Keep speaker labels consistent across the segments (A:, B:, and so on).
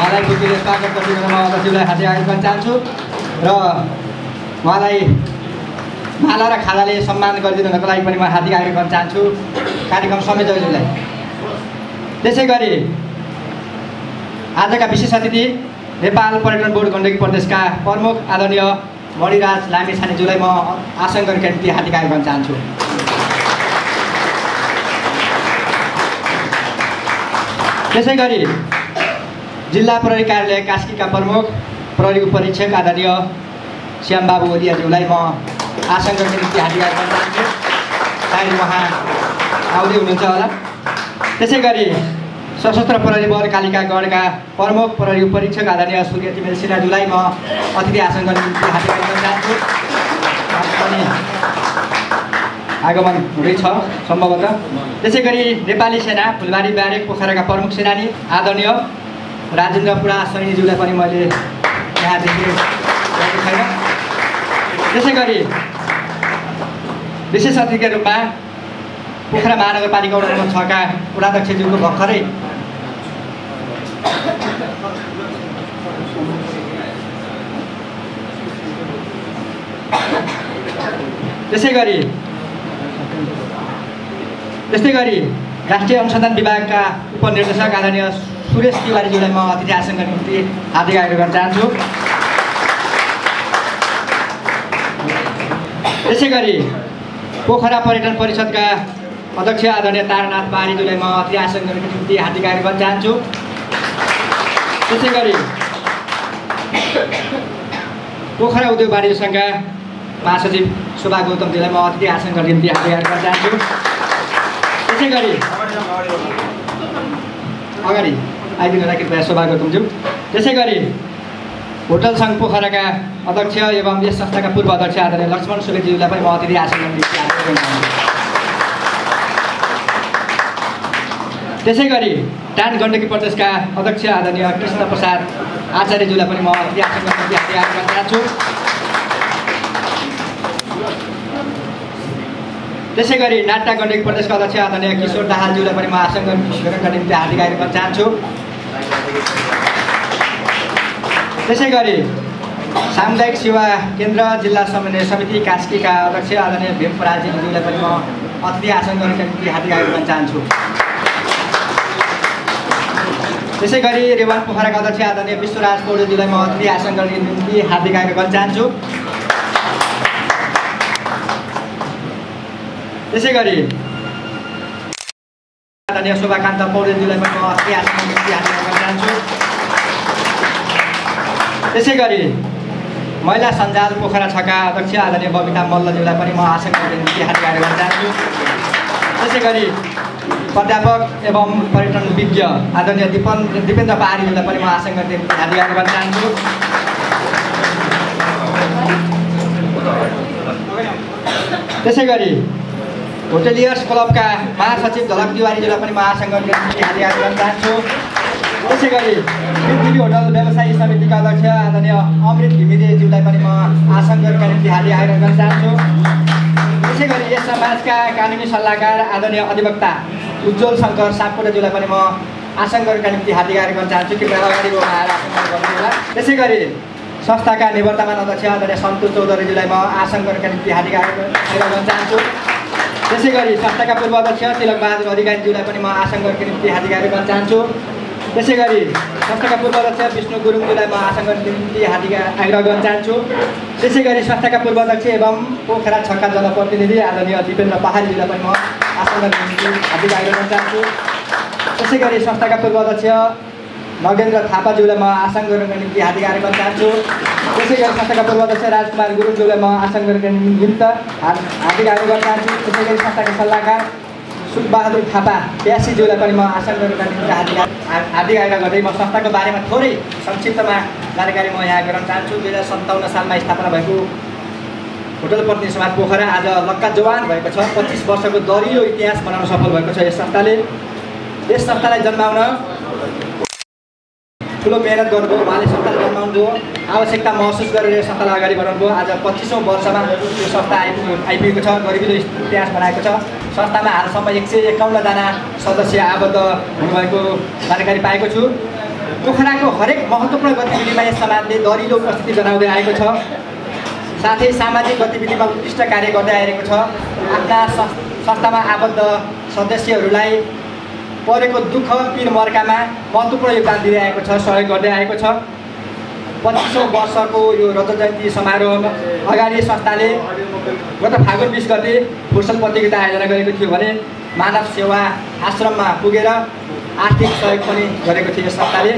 A: उहाँलाई बुद्धिले स्वागत गरिदिन म अध्यक्षलाई हार्दिक आग्रह गर्न चाहन्छु र उहाँलाई माला र खालाले सम्मान गरिदिनुको लागि पनि म हार्दिक आग्रह गर्न चाहन्छु कार्यक्रम संयोजकज्यूलाई। त्यसै गरी आजका विशेष अतिथि नेपाल पर्यटन बोर्ड गण्डकी प्रदेशका प्रमुख आदरणीय मणिराज लामिछानेज्यूलाई म आसन गरेका निम्ति हार्दिक आग्रह गर्न चाहन्छु। त्यसै गरी जिल्ला प्रहरी कार्यालय कास्कीका प्रमुख प्रहरी उपरीक्षक आदरणीय श्यामबाबु ओलियाज्यूलाई म आसन गर्ने निम्ति हार्दिक आग्रह गर्न चाहन्छु। सायद उहाँ आउँदै हुनुहुन्छ होला। त्यसै गरी सशस्त्र प्रहरी बल कालिकागढका प्रमुख प्रहरी उपरीक्षक आदरणीय सूर्य तिमेल सिन्हाज्यूलाई म अतिथि आसन गर्ने निम्ति हार्दिक आग्रह गर्न चाहन्छु। आगमन हुँदैछ सम्भवतः। त्यसै गरी नेपाली सेना फुलबारी ब्यारेक पोखराका प्रमुख सेनानी आदरणीय राजेन्द्र पुरा सैनीज्यूलाई पनि मैले यहाँ देखेको छैन। त्यसै गरी विशेष अतिथिका रूपमा पोखरा महानगरपालिका वडा नम्बर 6 का वडाध्यक्षज्यूको भर्खरै त्यस्तै गरी राष्ट्रिय अनुसन्धान विभागका उपनिर्देशक आदरणीय सुरेश तिवारीज्यूलाई म अतिथि आसन गर्ने निम्ति हार्दिक आग्रह गर्न चाहन्छु। त्यसै गरी पोखरा पर्यटन परिषदका अध्यक्ष आदरणीय तारानाथ पाहाडीज्यूलाई म अतिथि आसन गर्ने निम्ति हार्दिक आग्रह गर्न चाहन्छु। त्यसै गरी पोखरा उद्योग वाणिज्य सङ्घका महासचिव शोभा गौतमज्यूलाई म अतिथि आसन गर्ने निम्ति हार्दिक आग्रह गर्न चाहन्छु। त्यसै गरी अगाडि आइदिनु होला कृपया शोभा गौतमज्यू। त्यसै गरी होटल सङ्घ पोखराका अध्यक्ष एवं यस संस्थाका पूर्व अध्यक्ष आदरणीय लक्ष्मण सुवेदीज्यूलाई पनि म अतिथि आसन गर्ने निम्ति आग्रह गर्न चाहन्छु। त्यसै गरी टान गण्डकी प्रदेशका अध्यक्ष आदरणीय कृष्ण प्रसाद आचार्यज्यूलाई पनि म अतिथि आसन गर्ने निम्ति हार्दिक आग्रह गर्न चाहन्छु। त्यसै गरी नाट्टा गण्डकी प्रदेशका अध्यक्ष आदरणीय किशोर दाहालज्यूलाई पनि म आसन गर्ने निम्ति हार्दिक आग्रह गर्न चाहन्छु। त्यसै गरी सामुदायिक सेवा केन्द्र जिल्ला समन्वय समिति कास्कीका अध्यक्ष आदरणीय भीम पराजुलीज्यूलाई पनि म अतिथि आसन गर्नका निम्ति हार्दिक आग्रह गर्न चाहन्छु। त्यसै गरी रेवान पोखराका अध्यक्ष आदरणीय विश्वराज पौडेलज्यूलाई म अतिथि आसन गर्ने निम्ति हार्दिक आग्रह गर्न चाहन्छु। त्यसै गरी आदरणीय शोभाकान्त पौडेलज्यूलाई पनि म अतिथि आसन गर्ने निम्ति हार्दिक आग्रह गर्न चाहन्छु। त्यसै गरी महिला सञ्जाल पोखरा 6 का अध्यक्ष आदरणीय बबिता मल्लज्यूलाई पनि म आसन गर्ने निम्ति हार्दिक आग्रह गर्न चाहन्छु। त्यसै गरी प्राध्यापक एवं पर्यटन विज्ञ आदरणीय दिपेन्द्र पहाडीज्यूलाई पनि म आसन गर्ने निम्ति हार्दिक आग्रह गर्न चाहन्छु। त्यसै गरी होटेलियर्स क्लबका महासचिव झलक तिवारीज्यूलाई पनि म आसन गर्ने निम्ति हार्दिक आग्रह गर्न चाहन्छु। त्यसै गरी पृथ्वी होटल व्यवसायी समितिका अध्यक्ष आदरणीय अमृत घिमिरेज्यूलाई पनि म आसन गर्नका निम्ति हार्दिक आग्रह गर्न चाहन्छु। त्यसै गरी यस समाजका कानुनी सल्लाहकार आदरणीय अधिवक्ता उज्जवल शङ्कर सापकोटाज्यूलाई पनि म आसन गर्नका निम्ति हार्दिक आग्रह गर्न चाहन्छु। कृपया अगाडि आएर आसन गर्नु होला। त्यसै गरी संस्थाका निवर्तमान अध्यक्ष आदरणीय सन्तोष चौधरीज्यूलाई म आसन गर्नका निम्ति हार्दिक आग्रह गर्न चाहन्छु। त्यसै गरी संस्थाका पूर्व अध्यक्ष तिलकबहादुर अधिकारीज्यूलाई पनि म आसन गर्नका निम्ति हार्दिक आग्रह गर्न चाहन्छु। त्यसै गरी संस्थाका पूर्व अध्यक्ष विष्णु गुरुङज्यूलाई म आसन गर्नका निम्ति हार्दिक आग्रह गर्न चाहन्छु। त्यसै गरी संस्थाका पूर्व अध्यक्ष एवं पोखरा 6 का जनप्रतिनिधि आदरणीय दिपेन्द्र पहाडीज्यूलाई पनि म आसन गर्नका निम्ति हार्दिक आग्रह गर्न चाहन्छु। त्यसै गरी संस्थाका पूर्व अध्यक्ष नगेन्द्र थापाज्यूलाई म आसन गर्नका निम्ति हार्दिक आग्रह गर्न चाहन्छु। त्यसै गरी संस्थाका पूर्व अध्यक्ष राजकुमार गुरुङज्यूलाई म आसन गर्नका निमित्त हार्दिक आग्रह गर्न चाहन्छु। त्यसै गरी संस्थाका सल्लाहकार सुखबहादुर थापा प्यासीज्यूलाई पनि म आसन गर्नका निम्ति हार्दिक आग्रह गर्दै म संस्थाको बारेमा थोरै संक्षिप्तमा जानकारी म यहाँ गराउन चाहन्छु। 2057 सालमा स्थापना भएको होटल प्रतिनिधि समाज पोखरा आज लक्का जवान भएको छ। 25 वर्षको दरिलो इतिहास बनाउन सफल भएको छ यस संस्थाले। यस संस्थालाई जन्माउन ठुलो मेहनत गर्नुभयो। उहाँले संस्थालाई जन्माउनु जो आवश्यकता महसुस गरेर संस्थालाई अगाडि बढाउनुभयो। आज 25औं वर्षमा यो संस्था आइपुगेको छ। गरिबीलो इतिहास बनाएको छ। संस्थामा हालसम्म 151 जना सदस्य आबद्ध हुनुभएको जानकारी पाएको छु। पोखराको हरेक महत्त्वपूर्ण गतिविधिमा यस समाजले दरिलो उपस्थिति जनाउँदै आएको छ। साथै सामाजिक गतिविधिमा उत्कृष्ट कार्य गर्दै आइरहेको छ। आफ्ना संस्थामा आबद्ध सदस्यहरूलाई परेको दुःख पीर मर्कामा महत्त्वपूर्ण योगदान दिँदै आएको छ, सहयोग गर्दै आएको छ। 25औं वर्षको यो रजत जयन्ती समारोहमा अगाडि संस्थाले गत फागुन 20 गते फुर्सद प्रतियोगिता आयोजना गरेको थियो भने मानव सेवा आश्रममा पुगेर आर्थिक सहयोग पनि गरेको थियो संस्थाले।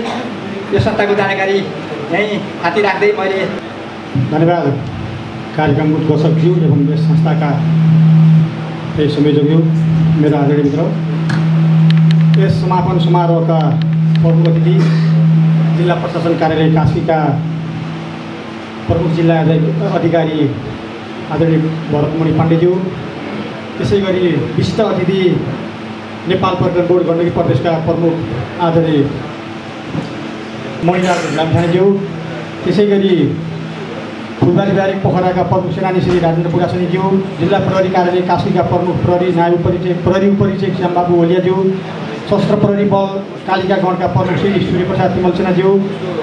A: यो संस्थाको जानकारी यहीँ हाती राख्दै मैले
B: धन्यवाद कार्यक्रम उद्घोषकज्यू एवं यस संस्थाका संयोजकज्यू, मेरो आदरणीय मित्र। यस समापन समारोहका प्रमुख अतिथि जिल्ला प्रशासन कार्यालय कास्कीका प्रमुख जिल्ला अधिकारी आदरणीय भरतमणि पाण्डेज्यू, त्यसै गरी विशिष्ट अतिथि नेपाल पर्यटन बोर्ड गण्डकी प्रदेशका प्रमुख आदरणीय मणिराज लामिछानेज्यू, त्यसै गरी फुलबारी ब्यारेक पोखराका प्रमुख सेनानी श्री राजेन्द्र पुरासनीज्यू, जिल्ला प्रहरी कार्यालय कास्कीका प्रमुख प्रहरी नायब उपरीक्षक श्यामबाबु ओलियाज्यू, सशस्त्र प्रहरी बल कालिका गणका प्रमुख श्री सूर्यप्रसाद तिमल सेनाज्यू,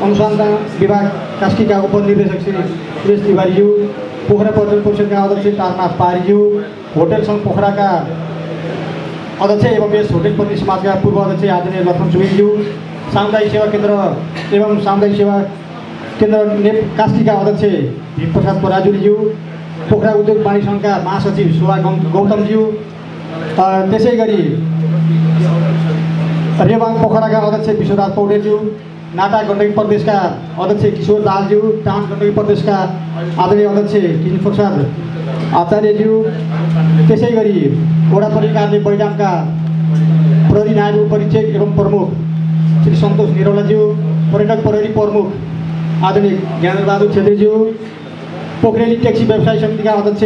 B: अनुसन्धान विभाग कास्कीका उपनिर्देशक श्री सुरेश तिवारीज्यू, पोखरा पर्यटन परिषदका अध्यक्ष तारनाथ पारीज्यू, होटल सङ्घ पोखराका अध्यक्ष एवं यस होटल पत्नी समाजका पूर्व अध्यक्ष आदरणीय लक्ष्मण सुवेदज्यू, सामुदायिक सेवा केन्द्र एवं सामुदायिक सेवा केन्द्र कास्कीका अध्यक्ष भीमप्रसाद पराजुलीज्यू, पोखरा उद्योग वाणिज्य सङ्घका महासचिव शोभा गौतमज्यू, त्यसै गरी रेवाङ पोखराका अध्यक्ष विश्वराज पौडेलज्यू, नाटा गण्डकी प्रदेशका अध्यक्ष किशोर दाहालज्यू, टाउन गण्डकी प्रदेशका आदरणीय अध्यक्ष कृष्ण प्रसाद आचार्यज्यू, त्यसै गरी वडा प्रहरी कार्यालय बैडामका प्रहरी नायब उपरीक्षक एवं प्रमुख श्री सन्तोष निरौलाज्यू, पर्यटक प्रहरी प्रमुख आदरणीय ज्ञानेन्द्रबहादुर छेत्रीज्यू, पोखरेली ट्याक्सी व्यवसाय समितिका अध्यक्ष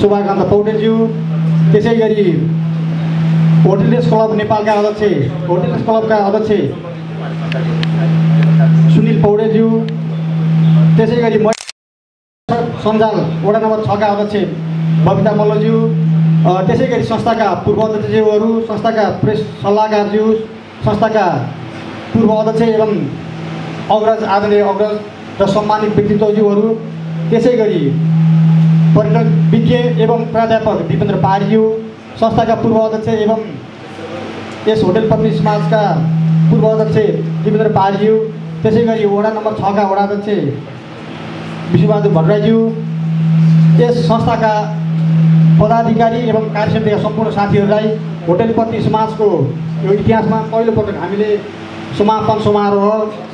B: शोभाकान्त पौडेलज्यू, त्यसै गरी होटलेस क्लब नेपालका अध्यक्ष होटलेस क्लबका अध्यक्ष सुनिल पौडेलज्यू, त्यसै गरी सञ्जाल वडा नम्बर 6 का अध्यक्ष बबिता मल्लज्यू, त्यसै गरी संस्थाका पूर्व अध्यक्षज्यूहरू, संस्थाका प्रेस सल्लाहकारज्यू, संस्थाका पूर्व अध्यक्ष एवं अग्रज आदरणीय अग्रज र सम्मानित व्यक्तित्वज्यूहरू, त्यसै गरी पर्यटन विज्ञ एवं प्राध्यापक दिपेन्द्र पारीज्यू, संस्थाका पूर्व अध्यक्ष एवं यस होटल पत्नी समाजका पूर्व अध्यक्ष दिपेन्द्र पारीज्यू, त्यसै गरी वडा नम्बर 6 का वडा अध्यक्ष विश्वबहादुर भट्टराईज्यू, यस संस्थाका पदाधिकारी एवं कार्यसमितिका सम्पूर्ण साथीहरूलाई होटल पत्नी समाजको यो इतिहासमा पहिलोपटक हामीले समापन समारोह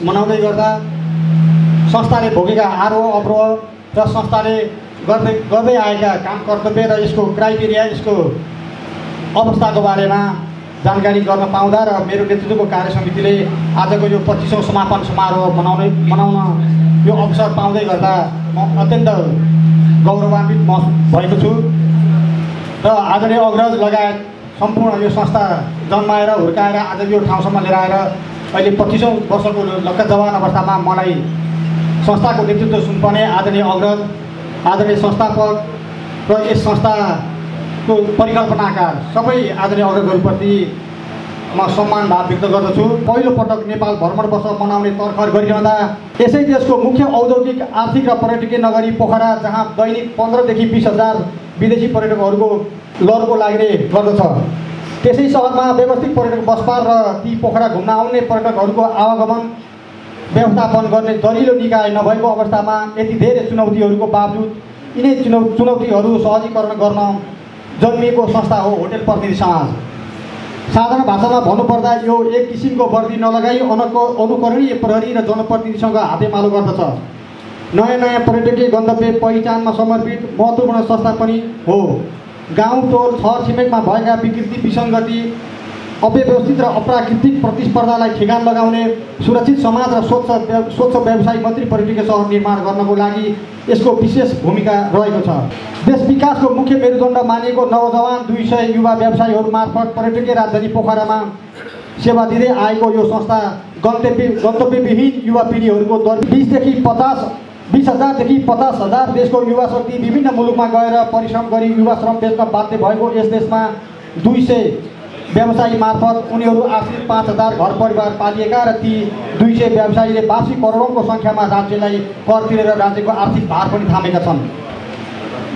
B: मनाउँदै गर्दा संस्थाले भोगेका आरोह अवरोह र संस्थाले गर्दै आएका काम कर्तव्य र यसको क्राइटेरिया, यसको अवस्थाको बारेमा जानकारी गर्न पाउँदा र मेरो नेतृत्वको कार्य समितिले आजको यो 25औं समापन समारोह मनाउन यो अवसर पाउँदै गर्दा म अत्यन्त गौरवान्वित भएको छु र आदरणीय अग्रज लगायत सम्पूर्ण यो संस्था जन्माएर हुर्काएर आज यो ठाउँसम्म लिएर आएर अहिले 25औं वर्षको लक्क जवान अवस्थामा मलाई संस्थाको नेतृत्व सुन्पर्ने आदरणीय अग्रज, आदरणीय संस्थापक र यस संस्थाको परिकल्पनाका सबै आदरणीय अग्रजहरूप्रति म सम्मान भाव व्यक्त गर्दछु। पहिलो पटक नेपाल भ्रमण वर्ष मनाउने तर्खर गरिरहँदा यसै देशको मुख्य औद्योगिक आर्थिक र पर्यटकीय नगरी पोखरा, जहाँ दैनिक 15 देखि 20 हजार विदेशी पर्यटकहरूको लहरको लाग्ने गर्दछ, त्यसै सहरमा व्यवस्थित पर्यटक बसपार र ती पोखरा घुम्न आउने पर्यटकहरूको आवागमन व्यवस्थापन गर्ने दरिलो निकाय नभएको अवस्थामा यति धेरै चुनौतीहरूको बावजुद यिनै चुनौतीहरू सहजीकरण गर्न जन्मिएको संस्था हो होटल प्रतिनिधि समाज। साधारण भाषामा भन्नुपर्दा यो एक किसिमको वर्दी नलगाई अनुकरणीय प्रहरी र जनप्रतिनिधिसँग हातेमालो गर्दछ। नयाँ नयाँ पर्यटकीय गन्तव्य पहिचानमा समर्पित महत्त्वपूर्ण संस्था पनि हो। गाउँ टोल छर छिमेकमा भएका विकृति विसङ्गति अव्यवस्थित र अप्राकृतिक प्रतिस्पर्धालाई ठेगान लगाउने सुरक्षित समाज र स्वच्छ व्यवसायिक मन्त्री पर्यटकीय सहर निर्माण गर्नको लागि यसको विशेष भूमिका रहेको छ। देश विकासको मुख्य मेरुदण्ड मानिएको नवजवान 200 युवा व्यवसायीहरू मार्फत पर्यटकीय राजधानी पोखरामा सेवा दिँदै आएको यो संस्था गन्तव्यविहीन युवा पिँढीहरूको दर 20,000 देखि 50,000 देशको युवा शक्ति विभिन्न मुलुकमा गएर परिश्रम गरी युवा श्रम बेच्न बाध्य भएको यस देशमा 200 व्यवसायी मार्फत उनीहरू आश्रित 5000 घर परिवार पालिएका र ती 200 व्यवसायीले वार्षिक करोडौँको सङ्ख्यामा राज्यलाई कर तिरेर राज्यको आर्थिक भार पनि थामेका छन्।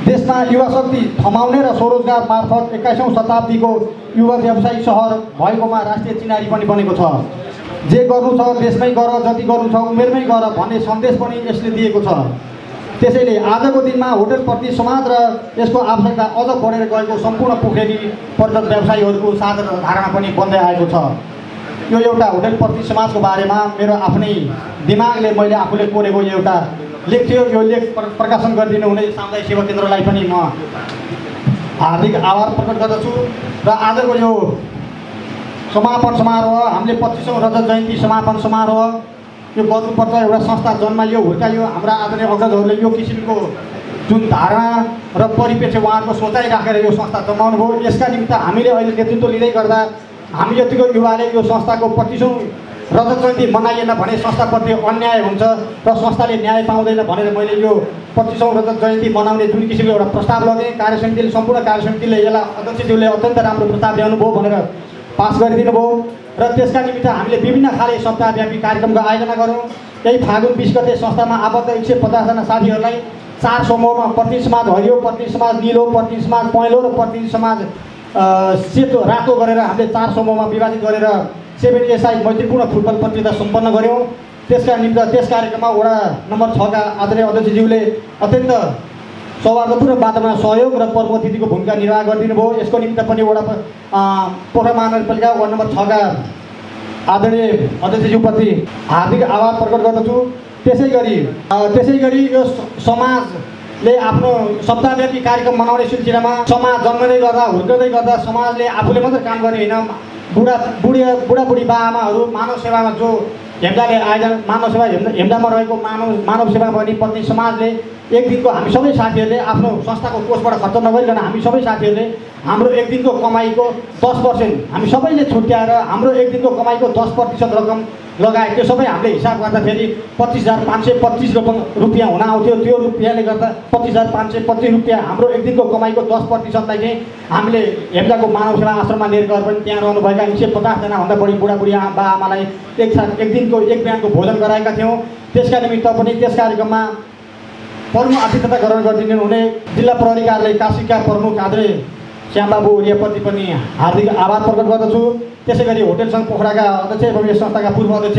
B: देशमा युवा शक्ति थमाउने र स्वरोजगार मार्फत 21औं शताब्दीको युवा व्यवसायी सहर भएकोमा राष्ट्रिय चिनारी पनि बनेको छ। जे गर्नु छ देशमै गर, जति गर्नु छ उमेरमै गर भन्ने सन्देश पनि यसले दिएको छ। त्यसैले आजको दिनमा होटलप्रति समाज र यसको आवश्यकता अझ बढेर गएको सम्पूर्ण पोखरेली पर्यटक व्यवसायीहरूको साझा धारणा पनि बन्दै आएको छ। यो एउटा होटलप्रति समाजको बारेमा मेरो आफ्नै दिमागले मैले आफूले कोरेको एउटा लेख थियो। यो लेख प्रकाशन गरिदिनु हुने सामुदायिक सेवा केन्द्रलाई पनि म हार्दिक आभार प्रकट गर्दछु। र आजको यो समापन समारोह हामीले 25औं रजत जयन्ती समापन समारोह यो गर्नुपर्छ। एउटा संस्था जन्मायो, हुर्कायो। हाम्रा आदरणीय अग्रजहरूले यो किसिमको जुन धारणा र परिप्रेक्ष्य उहाँहरूको सोचाइ राखेर यो संस्था जमाउनु भयो। यसका निमित्त हामीले अहिले नेतृत्व लिँदै गर्दा हामी जतिको युवाले यो संस्थाको 25औं रजत जयन्ती मनाइएन भने संस्थाप्रति अन्याय हुन्छ र संस्थाले न्याय पाउँदैन भनेर मैले यो 25औं रजत जयन्ती मनाउने जुन किसिमको एउटा प्रस्ताव लगेँ, कार्यसमितिले सम्पूर्ण कार्यसमितिले यसलाई अध्यक्षज्यूले अत्यन्त राम्रो प्रस्ताव ल्याउनुभयो भनेर पास गरिदिनु भयो। र त्यसका निमित्त हामीले विभिन्न खाले सप्ताहव्यापी कार्यक्रमको आयोजना गऱ्यौँ। यही फागुन 20 गते संस्थामा आबद्ध 150 जना साथीहरूलाई 4 समूहमा प्रतिनिधि समाज हरियो, प्रतिनिधि समाज निलो, प्रतिनिधि समाज पहेँलो र प्रतिनिधि समाज सेतो रातो गरेर हामीले 4 समूहमा विभाजित गरेर 7SI मैत्रीपूर्ण फुटबल प्रतियोगिता सम्पन्न गऱ्यौँ। त्यसका निमित्त त्यस कार्यक्रममा वडा नम्बर 6 का आदरणीय अध्यक्षज्यूले अत्यन्त सौहार्दपूर्ण वातावरण सहयोग र प्रमुख अतिथिको भूमिका निर्वाह गरिदिनु भयो। यसको निमित्त पनि वडा पोखरा महानगरपालिका वार्ड नम्बर 6 का आदरणीय अध्यक्षज्यूप्रति हार्दिक आभार प्रकट गर्दछु। त्यसै गरी यो समाजले आफ्नो सप्ताहव्यापी कार्यक्रम मनाउने सिलसिलामा समाज जन्मँदै गर्दा हुर्कँदै गर्दा समाजले आफूले मात्र काम गर्ने होइन, बुढाबुढी बाआमाहरू मानव सेवामा जो हेम्दाले आयोजना मानव सेवा हेम्दामा रहेको मानव सेवा गर्ने प्रतिनिधि समाजले एक दिनको हामी सबै साथीहरूले आफ्नो संस्थाको कोषबाट खर्च नगरिकन हामी सबै साथीहरूले हाम्रो एक दिनको कमाइको 10% हामी सबैले छुट्याएर हाम्रो एक दिनको कमाइको 10% रकम लगाए। त्यो सबै हामीले हिसाब गर्दाखेरि 25,525 रुपियाँ हुन आउँथ्यो। त्यो रुपियाँले गर्दा 25,525 रुपियाँ हाम्रो एक दिनको कमाइको 10%लाई चाहिँ हामीले हेम्दाको मानव सेवा आश्रममा लिएर गएर पनि त्यहाँ रहनुभएका 150 जनाभन्दा बढी बुढाबुढी बाआमालाई एक दिनको एक बिहानको भोजन गराएका थियौँ। त्यसका निमित्त पनि त्यस कार्यक्रममा प्रमुख आतिथ्यता ग्रहण गरिदिनु हुने जिल्ला प्रहरी कार्यालय काशीका प्रमुख आदरणीय श्यामबाबु ओरियाप्रति पनि हार्दिक आभार प्रकट गर्दछु। त्यसै गरी होटल सङ्घ पोखराका अध्यक्ष एवं यस संस्थाका पूर्व अध्यक्ष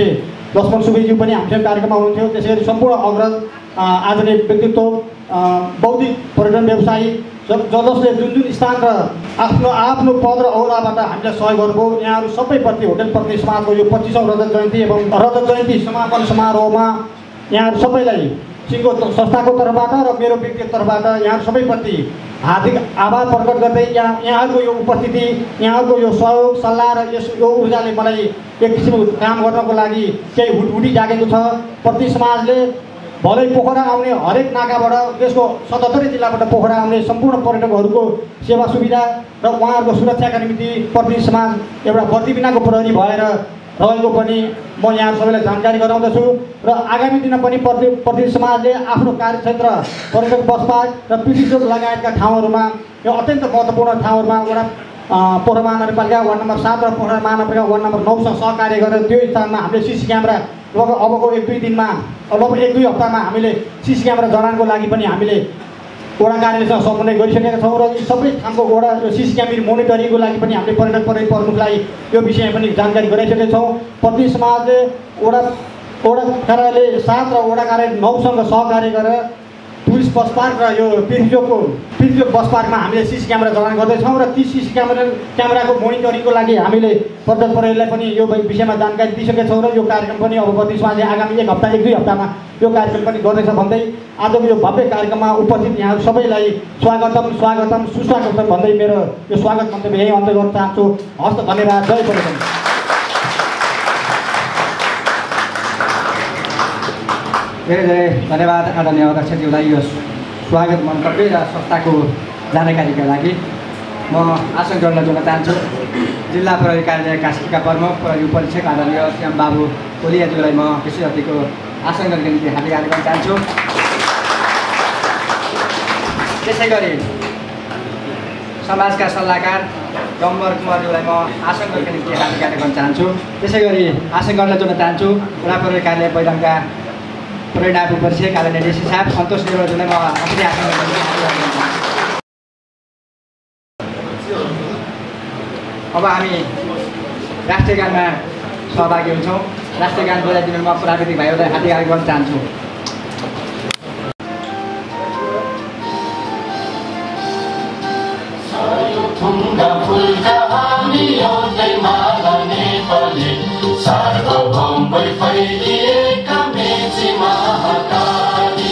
B: लक्ष्मण सुवेज्यू पनि हामीसँग कार्यक्रममा हुनुहुन्थ्यो। त्यसै गरी सम्पूर्ण अग्रज आदरणीय व्यक्तित्व बौद्धिक पर्यटन व्यवसायी जसले जुन स्थान र आफ्नो पद र औराबाट हामीलाई सहयोग गर्नुभयो, यहाँहरू सबैप्रति होटल प्रतिनिधि समाजको यो 25औं रजत जयन्ती एवं रजत जयन्ती समापन समारोहमा यहाँहरू सबैलाई सिङ्गो संस्थाको तर्फबाट र मेरो व्यक्तिगत तर्फबाट यहाँहरू सबैप्रति हार्दिक आभार प्रकट गर्दै यहाँहरूको यो उपस्थिति, यहाँहरूको यो सहयोग सल्लाह र यो ऊर्जाले मलाई एक किसिमको काम गर्नको लागि केही हुटहुटी जागेको छ। प्रतिनिधि समाजले भलै पोखरा आउने हरेक नाकाबाट देशको 77 जिल्लाबाट पोखरा आउने सम्पूर्ण पर्यटकहरूको सेवा सुविधा र उहाँहरूको सुरक्षाका निम्ति प्रतिनिधि समाज एउटा बत्ती बिनाको प्रहरी भएर रहेको पनि म यहाँ सबैलाई जानकारी गराउँदछु। र आगामी दिनमा पनि प्रतिनिधि समाजले आफ्नो कार्यक्षेत्र पर्यटक बस पार्क र पिटी चोक लगायतका ठाउँहरूमा यो अत्यन्त महत्त्वपूर्ण ठाउँहरूमा वडा पोखरा महानगरपालिका वार्ड नम्बर 7 र पोखरा महानगरपालिका वार्ड नम्बर 9 सँग सहकार्य गरेर त्यो स्थानमा हामीले सिसी क्यामेरा अबको 1-2 दिनमा अबको 1-2 हप्तामा हामीले सिसी क्यामेरा जडानको लागि पनि हामीले वडा कार्यालयसँग समन्वय गरिसकेका छौँ। र यी सबै ठाउँको वडा सिसी क्यामेरा मोनिटरिङको लागि पनि हामीले पर्यटक प्रमुखलाई यो विषयमा पनि जानकारी गराइसकेका छौँ। प्रतिनिधि समाजले वडा कार्यालय 7 र वडा कार्यालय 9 सँग सहकार्य गरेर टुरिस्ट बस पार्क र यो पिरचोक बस पार्कमा हामीले सिसी क्यामेरा जडान गर्दैछौँ। र ती सिसी क्यामेराको मोनिटरिङको लागि हामीले पर्यटक प्रहरीलाई पनि यो विषयमा जानकारी दिइसकेका छौँ। र यो कार्यक्रम पनि अब प्रतिनिधि समाजले आगामी 1 हप्ता 1-2 हप्तामा यो कार्यक्रम पनि गर्दैछ भन्दै आजको यो भव्य कार्यक्रममा उपस्थित यहाँ सबैलाई स्वागतम सुस्वागतम भन्दै मेरो यो स्वागत मन्तव्य यही अन्त्य गर्न चाहन्छु। हस्त धन्यवाद। जय पर्यटन।
A: धेरै धन्यवाद आदरणीय अध्यक्षज्यूलाई यो स्वागत मन्तव्य र संस्थाको जानकारीका लागि। म आसन गर्न जोड्न चाहन्छु जिल्ला प्रहरी कार्यालय काशीका प्रमुख प्रहरी उपरीक्षक आदरणीय श्यामबाबु ओलियाज्यूलाई म विशेष अतिथिको आसन गर्नको निम्ति हार्दिक आग्रह गर्न चाहन्छु। त्यसै गरी समाजका सल्लाहकार डम्बर कुमारज्यूलाई म आसन गरेको निम्ति हार्दिक कार्य गर्न चाहन्छु। त्यसै गरी आसन गर्न जोड्न चाहन्छु वडा प्रहरी कार्यालय बैदाङका प्रहरी नायब उपरीक्षक आदरणीय डीसी साहब सन्तोष नेवारज्यूलाई म अतिथि आसन गर्न चाहन्छु। अब हामी राष्ट्रिय गानमा सहभागी हुन्छौँ। राष्ट्रिय गान बजाइदिनु म प्राविधिक भाइहरूलाई हार्दिक कार्य गर्न चाहन्छु।
C: सार्वभौम फैलिएका मेची महाकाली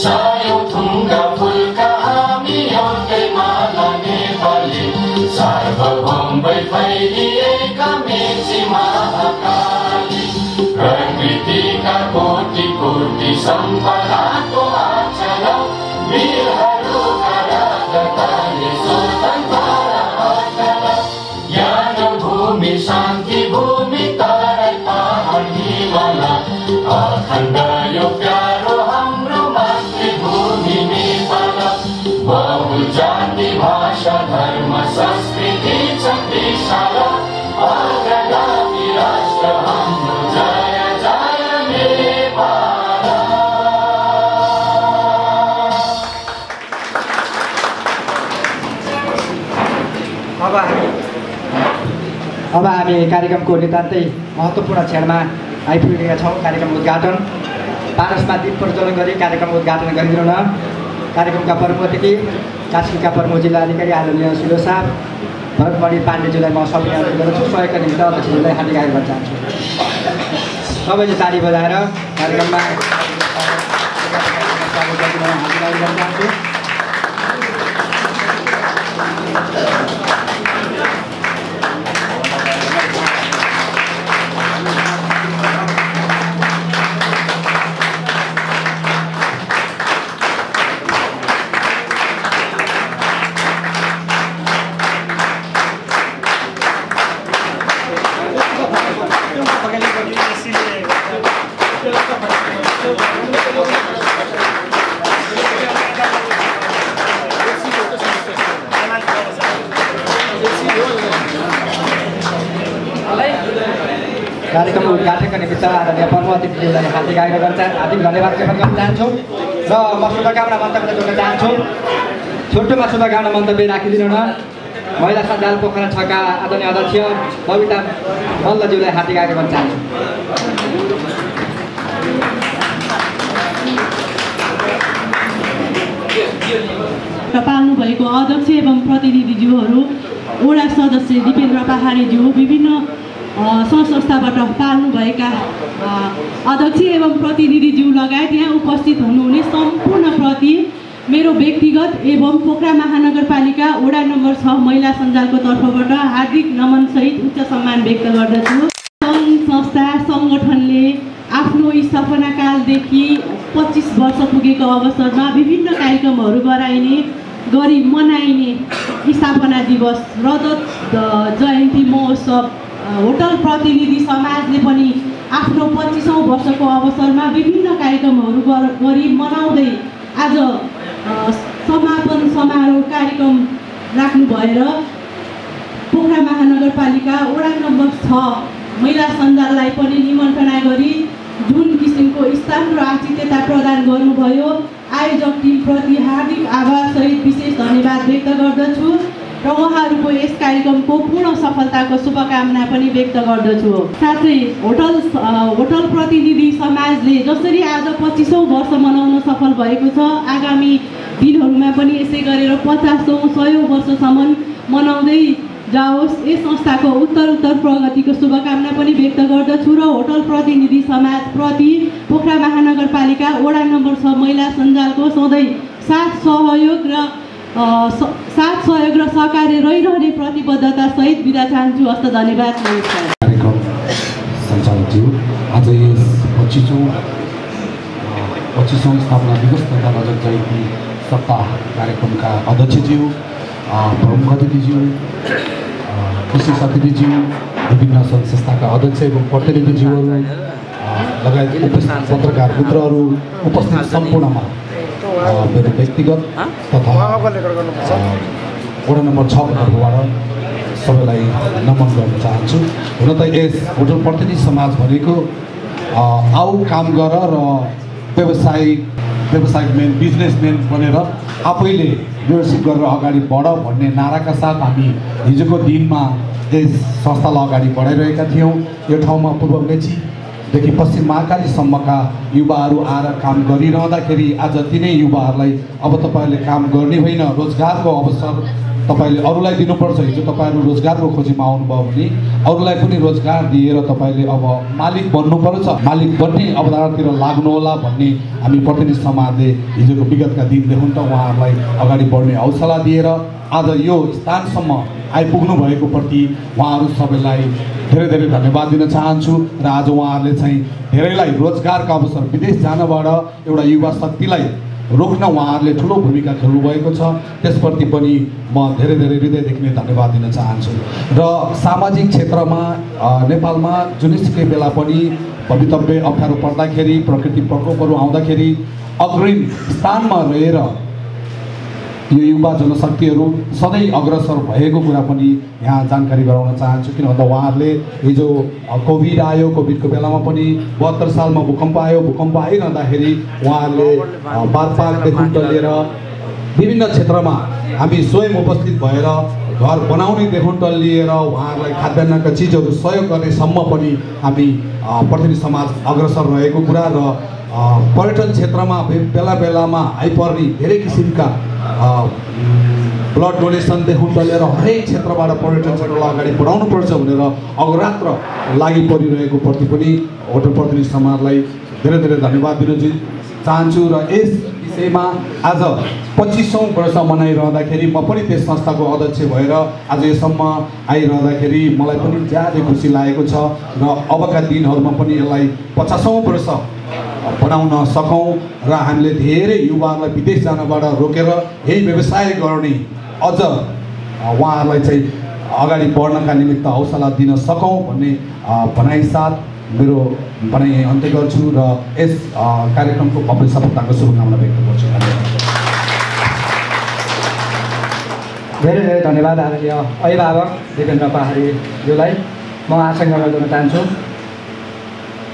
C: सायो थुङ्गा फुलका हामी एउटै माला नेपाली सार्वभौम फैलिएका मेची महाकाली प्रकृतिका कोटि कोटि सम्पदाको आचल वीरहरूका राजकाले स्वतन्त्र अचल ज्ञान भूमि शान्ति भूमि अखण्ड यो प्यारो हाम्रो मातृभूमि नेपाल बहु जाति भाषा धर्म संस्कृति छ विशाल अग्रगामी राष्ट्र हाम्रो जय जय नेपाल।
A: अब हामी कार्यक्रमको नितान्तै महत्त्वपूर्ण क्षणमा आइपुगेका छौँ। कार्यक्रम उद्घाटन पारसमा दीप प्रज्वलन गरी कार्यक्रम उद्घाटन गरिदिनु कार्यक्रमका प्रमुख अतिथि कास्कीका प्रमुख जिल्ला अधिकारी आदरणीय सिलो साहब भरतमणि पाण्डेज्यूलाई म सबै अनुरोध गर्दछु। सहयोगका निम्ति अध्यक्षज्यूलाई हार्दिक कार्य गर्न चाहन्छु। सबैले ताली बजाएर कार्यक्रममा स्वागत गरिदिनु हार्दिक कार्य गर्न चाहन्छु। कार्यक्रम उद्घाटनका निमित्त आदरणीय प्रमुख अतिथिज्यूलाई हार्दिक धन्यवाद ज्ञापन गर्न चाहन्छु र म शुभकामना मन्तव्य जोड्न चाहन्छु। छोटोमा शुभकामना मन्तव्य राखिदिनु न। महिला सञ्जाल पोखरा 6 का आदरणीय अध्यक्ष बबिता मल्लज्यूलाई हार्दिक कार्य गर्न चाहन्छु।
D: पाल्नु भएको अध्यक्ष एवं प्रतिनिधिज्यूहरू, वडा सदस्य दिपेन्द्र पहाडेज्यू, विभिन्न संस्थाबाट पाल्नुभएका अध्यक्ष एवं प्रतिनिधिज्यू लगायत यहाँ उपस्थित हुनुहुने सम्पूर्णप्रति मेरो व्यक्तिगत एवं पोखरा महानगरपालिका वडा नम्बर 6 महिला सञ्जालको तर्फबाट हार्दिक नमनसहित उच्च सम्मान व्यक्त गर्दछु। सङ्घ संस्था सङ्गठनले आफ्नो स्थापनाकालदेखि 25 वर्ष पुगेको अवसरमा विभिन्न कार्यक्रमहरू गरी मनाइने स्थापना दिवस, रजत जयन्ती महोत्सव, होटल प्रतिनिधि समाजले पनि आफ्नो 25औं वर्षको अवसरमा विभिन्न कार्यक्रमहरू गरी मनाउँदै आज समापन समारोह कार्यक्रम राख्नु भएर पोखरा महानगरपालिका वडा नम्बर 6 महिला सञ्जाललाई पनि निमन्त्रणा गरी जुन किसिमको स्थान र आतिथ्यता प्रदान गर्नुभयो, आयोजक टिमप्रति हार्दिक आभार सहित विशेष धन्यवाद व्यक्त गर्दछु र उहाँहरूको यस कार्यक्रमको पूर्ण सफलताको शुभकामना पनि व्यक्त गर्दछु। साथै होटल प्रतिनिधि समाजले जसरी आज 25औं वर्ष मनाउन सफल भएको छ, आगामी दिनहरूमा पनि यसै गरेर 50औं 100औं वर्षसम्म मनाउँदै जाओस्। यस संस्थाको उत्तरोत्तर प्रगतिको शुभकामना पनि व्यक्त गर्दछु र होटल प्रतिनिधि समाजप्रति पोखरा महानगरपालिका वडा नम्बर 6 महिला सञ्जालको सधैँ साथ सहयोग र सहकार्य रहिरहने प्रतिबद्धता सहित बिदा चाहन्छु। हस्त धन्यवाद, नमस्कार।
E: कार्यक्रम सञ्चालकज्यू, आज यस 25औं स्थापना दिवस तथा रजत जयन्ती सप्ताह कार्यक्रमका अध्यक्षज्यू, प्रमुख अतिथिज्यू, विशेष अतिथिज्यू, विभिन्न सङ्घ संस्थाका अध्यक्ष एवं प्रतिनिधिज्यूहरू लगायत उपस्थित पत्रकार मित्रहरू, उपस्थित सम्पूर्णमा मेरो व्यक्तिगत तथा वडा नम्बर 6 को तर्फबाट सबैलाई नमन गर्न चाहन्छु। हुन त यस होटल प्रतिनिधि समाज भनेको आऊ काम गर र व्यावसायिक बिजनेसम्यान बनेर आफैले लिडरसिप गरेर अगाडि बढ भन्ने नाराका साथ हामी हिजोको दिनमा यस संस्थालाई अगाडि बढाइरहेका थियौँ। यो ठाउँमा पूर्व मेचीदेखि पश्चिम महाकालीसम्मका युवाहरू आएर काम गरिरहँदाखेरि आज तिनै युवाहरूलाई अब तपाईँहरूले काम गर्ने होइन, रोजगारको अवसर तपाईँले अरूलाई दिनुपर्छ। हिजो तपाईँहरू रोजगारको खोजीमा आउनुभयो भने अरूलाई पनि रोजगार दिएर तपाईँले अब मालिक बन्नुपर्छ, मालिक बन्ने अवधारणातिर लाग्नुहोला भन्ने हामी प्रतिनिधि समाजले हिजोको विगतका दिन देखौँ त उहाँहरूलाई अगाडि बढ्ने हौसला दिएर आज यो स्थानसम्म आइपुग्नु भएको प्रति उहाँहरू सबैलाई धेरै धेरै धन्यवाद दिन चाहन्छु। र आज उहाँहरूले चाहिँ धेरैलाई रोजगारका अवसर विदेश जानबाट एउटा युवा शक्तिलाई रोक्न उहाँहरूले ठुलो भूमिका खेल्नुभएको छ, त्यसप्रति पनि म धेरै धेरै हृदयदेखि नै धन्यवाद दिन चाहन्छु। र सामाजिक क्षेत्रमा नेपालमा जुनसुकै बेला पनि भवितव्य अप्ठ्यारो पर्दाखेरि, प्रकृति प्रकोपहरू आउँदाखेरि अग्रिम स्थानमा रहेर यो युवा जनशक्तिहरू सधैँ अग्रसर भएको कुरा पनि यहाँ जानकारी गराउन चाहन्छु। किन भन्दा उहाँहरूले हिजो कोभिड आयो, कोभिडको बेलामा पनि 72 सालमा भूकम्प आयो, भूकम्प आइरहँदाखेरि उहाँहरूले बारपाकदेखि लिएर विभिन्न क्षेत्रमा हामी स्वयं उपस्थित भएर घर बनाउनेदेखि लिएर उहाँहरूलाई खाद्यान्नका चिजहरू सहयोग गर्नेसम्म पनि हामी प्रतिनिधि समाज अग्रसर रहेको कुरा र पर्यटन क्षेत्रमा बेला बेलामा आइपर्ने धेरै किसिमका ब्लड डोनेसनदेखि लिएर हरेक क्षेत्रबाट पर्यटन क्षेत्रलाई अगाडि बढाउनुपर्छ भनेर अहोरात्र लागि परिरहेको प्रति पनि होटल प्रतिनिधि समाजलाई धेरै धेरै धन्यवाद दिन चाहन्छु। र यस विषयमा आज 25औं वर्ष मनाइरहँदाखेरि म पनि त्यस संस्थाको अध्यक्ष भएर आज यसम्म आइरहँदाखेरि मलाई पनि ज्यादै खुसी लागेको छ र अबका दिनहरूमा पनि यसलाई 50औं वर्ष बनाउन सकौँ र हामीले धेरै युवाहरूलाई विदेश जानबाट रोकेर यही व्यवसाय गर्ने अझ उहाँहरूलाई चाहिँ अगाडि बढ्नका निमित्त हौसला दिन सकौँ भन्ने भनाइ साथ मेरो भनाइ अन्त्य गर्छु र यस कार्यक्रमको भव्य सफलताको शुभकामना व्यक्त गर्छु।
A: धेरै धेरै धन्यवाद आदरणीय अभिभावक देवेन्द्र पहाडीज्यूलाई। म आशा गर्न चाहन्छु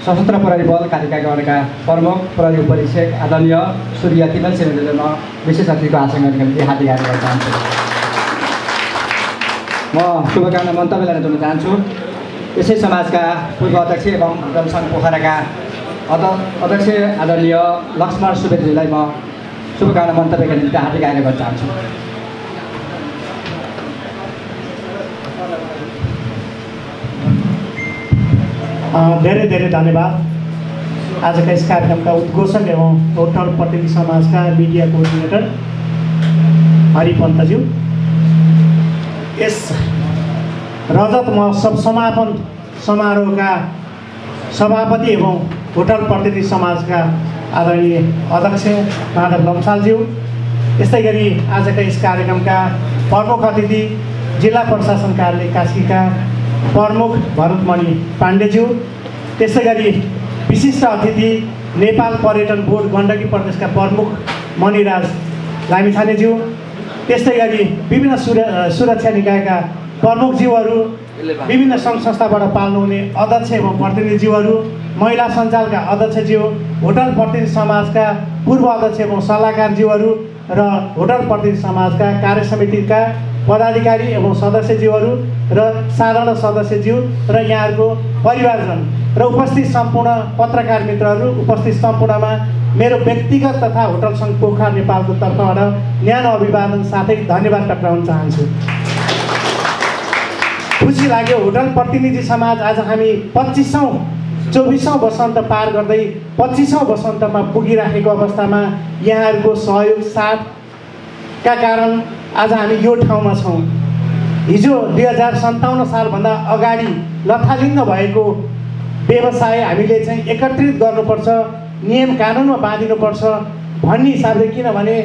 A: सशस्त्र प्रहरी बल कालिका गणका प्रमुख प्रहरी उपरीक्षक आदरणीय सूर्य तिमल सेनाले म विशेष अतिथिको आशा गर्ने निम्ति हार्दिक आग्रह गर्न चाहन्छु। म शुभकामना मन्तव्यलाई जोड्न चाहन्छु। यसै समाजका पूर्व अध्यक्ष एवं जनसङ्घ पोखराका अध्यक्ष आदरणीय लक्ष्मण सुवेदीलाई म शुभकामना मन्तव्यका निम्ति हार्दिक आग्रह गर्न चाहन्छु।
F: धेरै धेरै धन्यवाद। आजका यस कार्यक्रमका उद्घोषक एवं होटल प्रतिनिधि समाजका मिडिया कोअर्डिनेटर हरिपन्तज्यू, यस रजत महोत्सव समापन समारोहका सभापति एवं होटल प्रतिनिधि समाजका आदरणीय अध्यक्ष माधव लम्सालज्यू, यस्तै गरी आजका यस कार्यक्रमका प्रमुख अतिथि जिल्ला प्रशासन कार्यालय कास्कीका प्रमुख भरतमणि पाण्डेज्यू, त्यसै गरी विशिष्ट अतिथि नेपाल पर्यटन बोर्ड गण्डकी प्रदेशका प्रमुख मणिराज लामिछानेज्यू, त्यस्तै गरी विभिन्न सुरक्षा निकायका प्रमुखज्यूहरू, विभिन्न सङ्घ संस्थाबाट पाल्नुहुने अध्यक्ष एवं प्रतिनिधिज्यूहरू, महिला सञ्जालका अध्यक्षज्यू, होटल प्रतिनिधि समाजका पूर्व अध्यक्ष एवं सल्लाहकारज्यूहरू र होटल प्रतिनिधि समाजका कार्य समितिका पदाधिकारी एवं सदस्यज्यूहरू र साधारण सदस्यज्यू र यहाँहरूको परिवारजन र उपस्थित सम्पूर्ण पत्रकार मित्रहरू, उपस्थित सम्पूर्णमा मेरो व्यक्तिगत तथा होटल सङ्घ पोखरा नेपालको तर्फबाट न्यानो अभिवादन साथै धन्यवाद टक्राउन चाहन्छु। खुसी लाग्यो होटल प्रतिनिधि समाज आज हामी 24औं वसन्त पार गर्दै 25औं वसन्तमा पुगिराखेको अवस्थामा यहाँहरूको सहयोग साथका कारण आज हामी यो ठाउँमा छौँ। हिजो 2057 सालभन्दा अगाडि लथालिङ्ग भएको व्यवसाय हामीले चाहिँ एकत्रित गर्नुपर्छ, नियम कानुनमा बाँधिनुपर्छ भन्ने हिसाबले, किनभने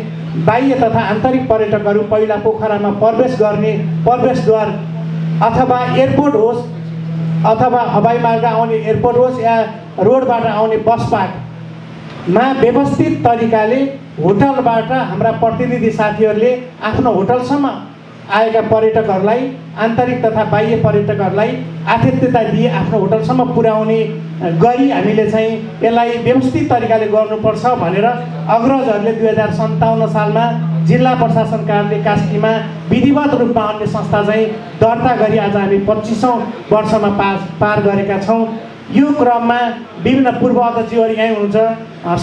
F: बाह्य तथा आन्तरिक पर्यटकहरू पहिला पोखरामा प्रवेश गर्ने प्रवेशद्वार अथवा एयरपोर्ट होस् अथवा हवाई मार्ग आउने एयरपोर्ट होस् या रोडबाट आउने बस पार्कमा व्यवस्थित तरिकाले होटलबाट हाम्रा प्रतिनिधि साथीहरूले आफ्नो होटलसम्म आएका पर्यटकहरूलाई आन्तरिक तथा बाह्य पर्यटकहरूलाई आतिथ्यता दिए आफ्नो होटलसम्म पुर्याउने गरी हामीले चाहिँ यसलाई व्यवस्थित तरिकाले गर्नुपर्छ भनेर अग्रजहरूले 2057 सालमा जिल्ला प्रशासन कार्यालय कास्कीमा विधिवत रूपमा अन्य संस्था चाहिँ दर्ता गरी आज हामी 25औं वर्षमा पार गरेका छौँ। यो क्रममा विभिन्न पूर्व अध्यक्षहरू यहीँ हुनुहुन्छ,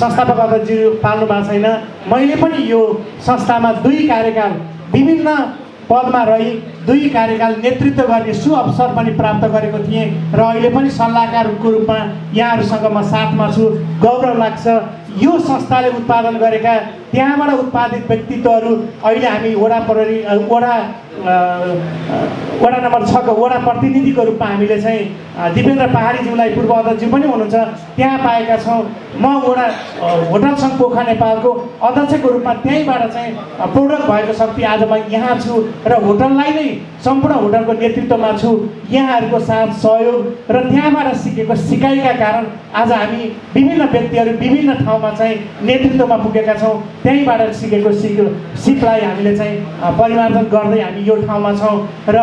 F: संस्थापक अध्यक्षहरू पाल्नु भएको छैन। मैले पनि यो संस्थामा 2 कार्यकाल विभिन्न पदमा रही 2 कार्यकाल नेतृत्व गर्ने सुअवसर पनि प्राप्त गरेको थिएँ र अहिले पनि सल्लाहकारको रूपमा यहाँहरूसँग म साथमा छु। गौरव लाग्छ। यो संस्थाले उत्पादन गरेका त्यहाँबाट उत्पादित व्यक्तित्वहरू अहिले हामी वडा नम्बर 6 को वडा प्रतिनिधिको रूपमा हामीले चाहिँ दिपेन्द्र पहाडीज्यूलाई पूर्व अध्यक्षज्यू पनि हुनुहुन्छ त्यहाँ पाएका छौँ। म होटल सङ्घ पोखरा नेपालको अध्यक्षको रूपमा त्यहीँबाट चाहिँ प्रोडक्ट भएको शक्ति आज म यहाँ छु र होटललाई नै सम्पूर्ण होटलको नेतृत्वमा छु। यहाँहरूको साथ सहयोग र त्यहाँबाट सिकेको सिकाइका कारण आज हामी विभिन्न व्यक्तिहरू विभिन्न ठाउँमा चाहिँ नेतृत्वमा पुगेका छौँ। त्यहीँबाट सिकेको सिपलाई हामीले चाहिँ परिमार्जन गर्दै हामी यो ठाउँमा छौँ र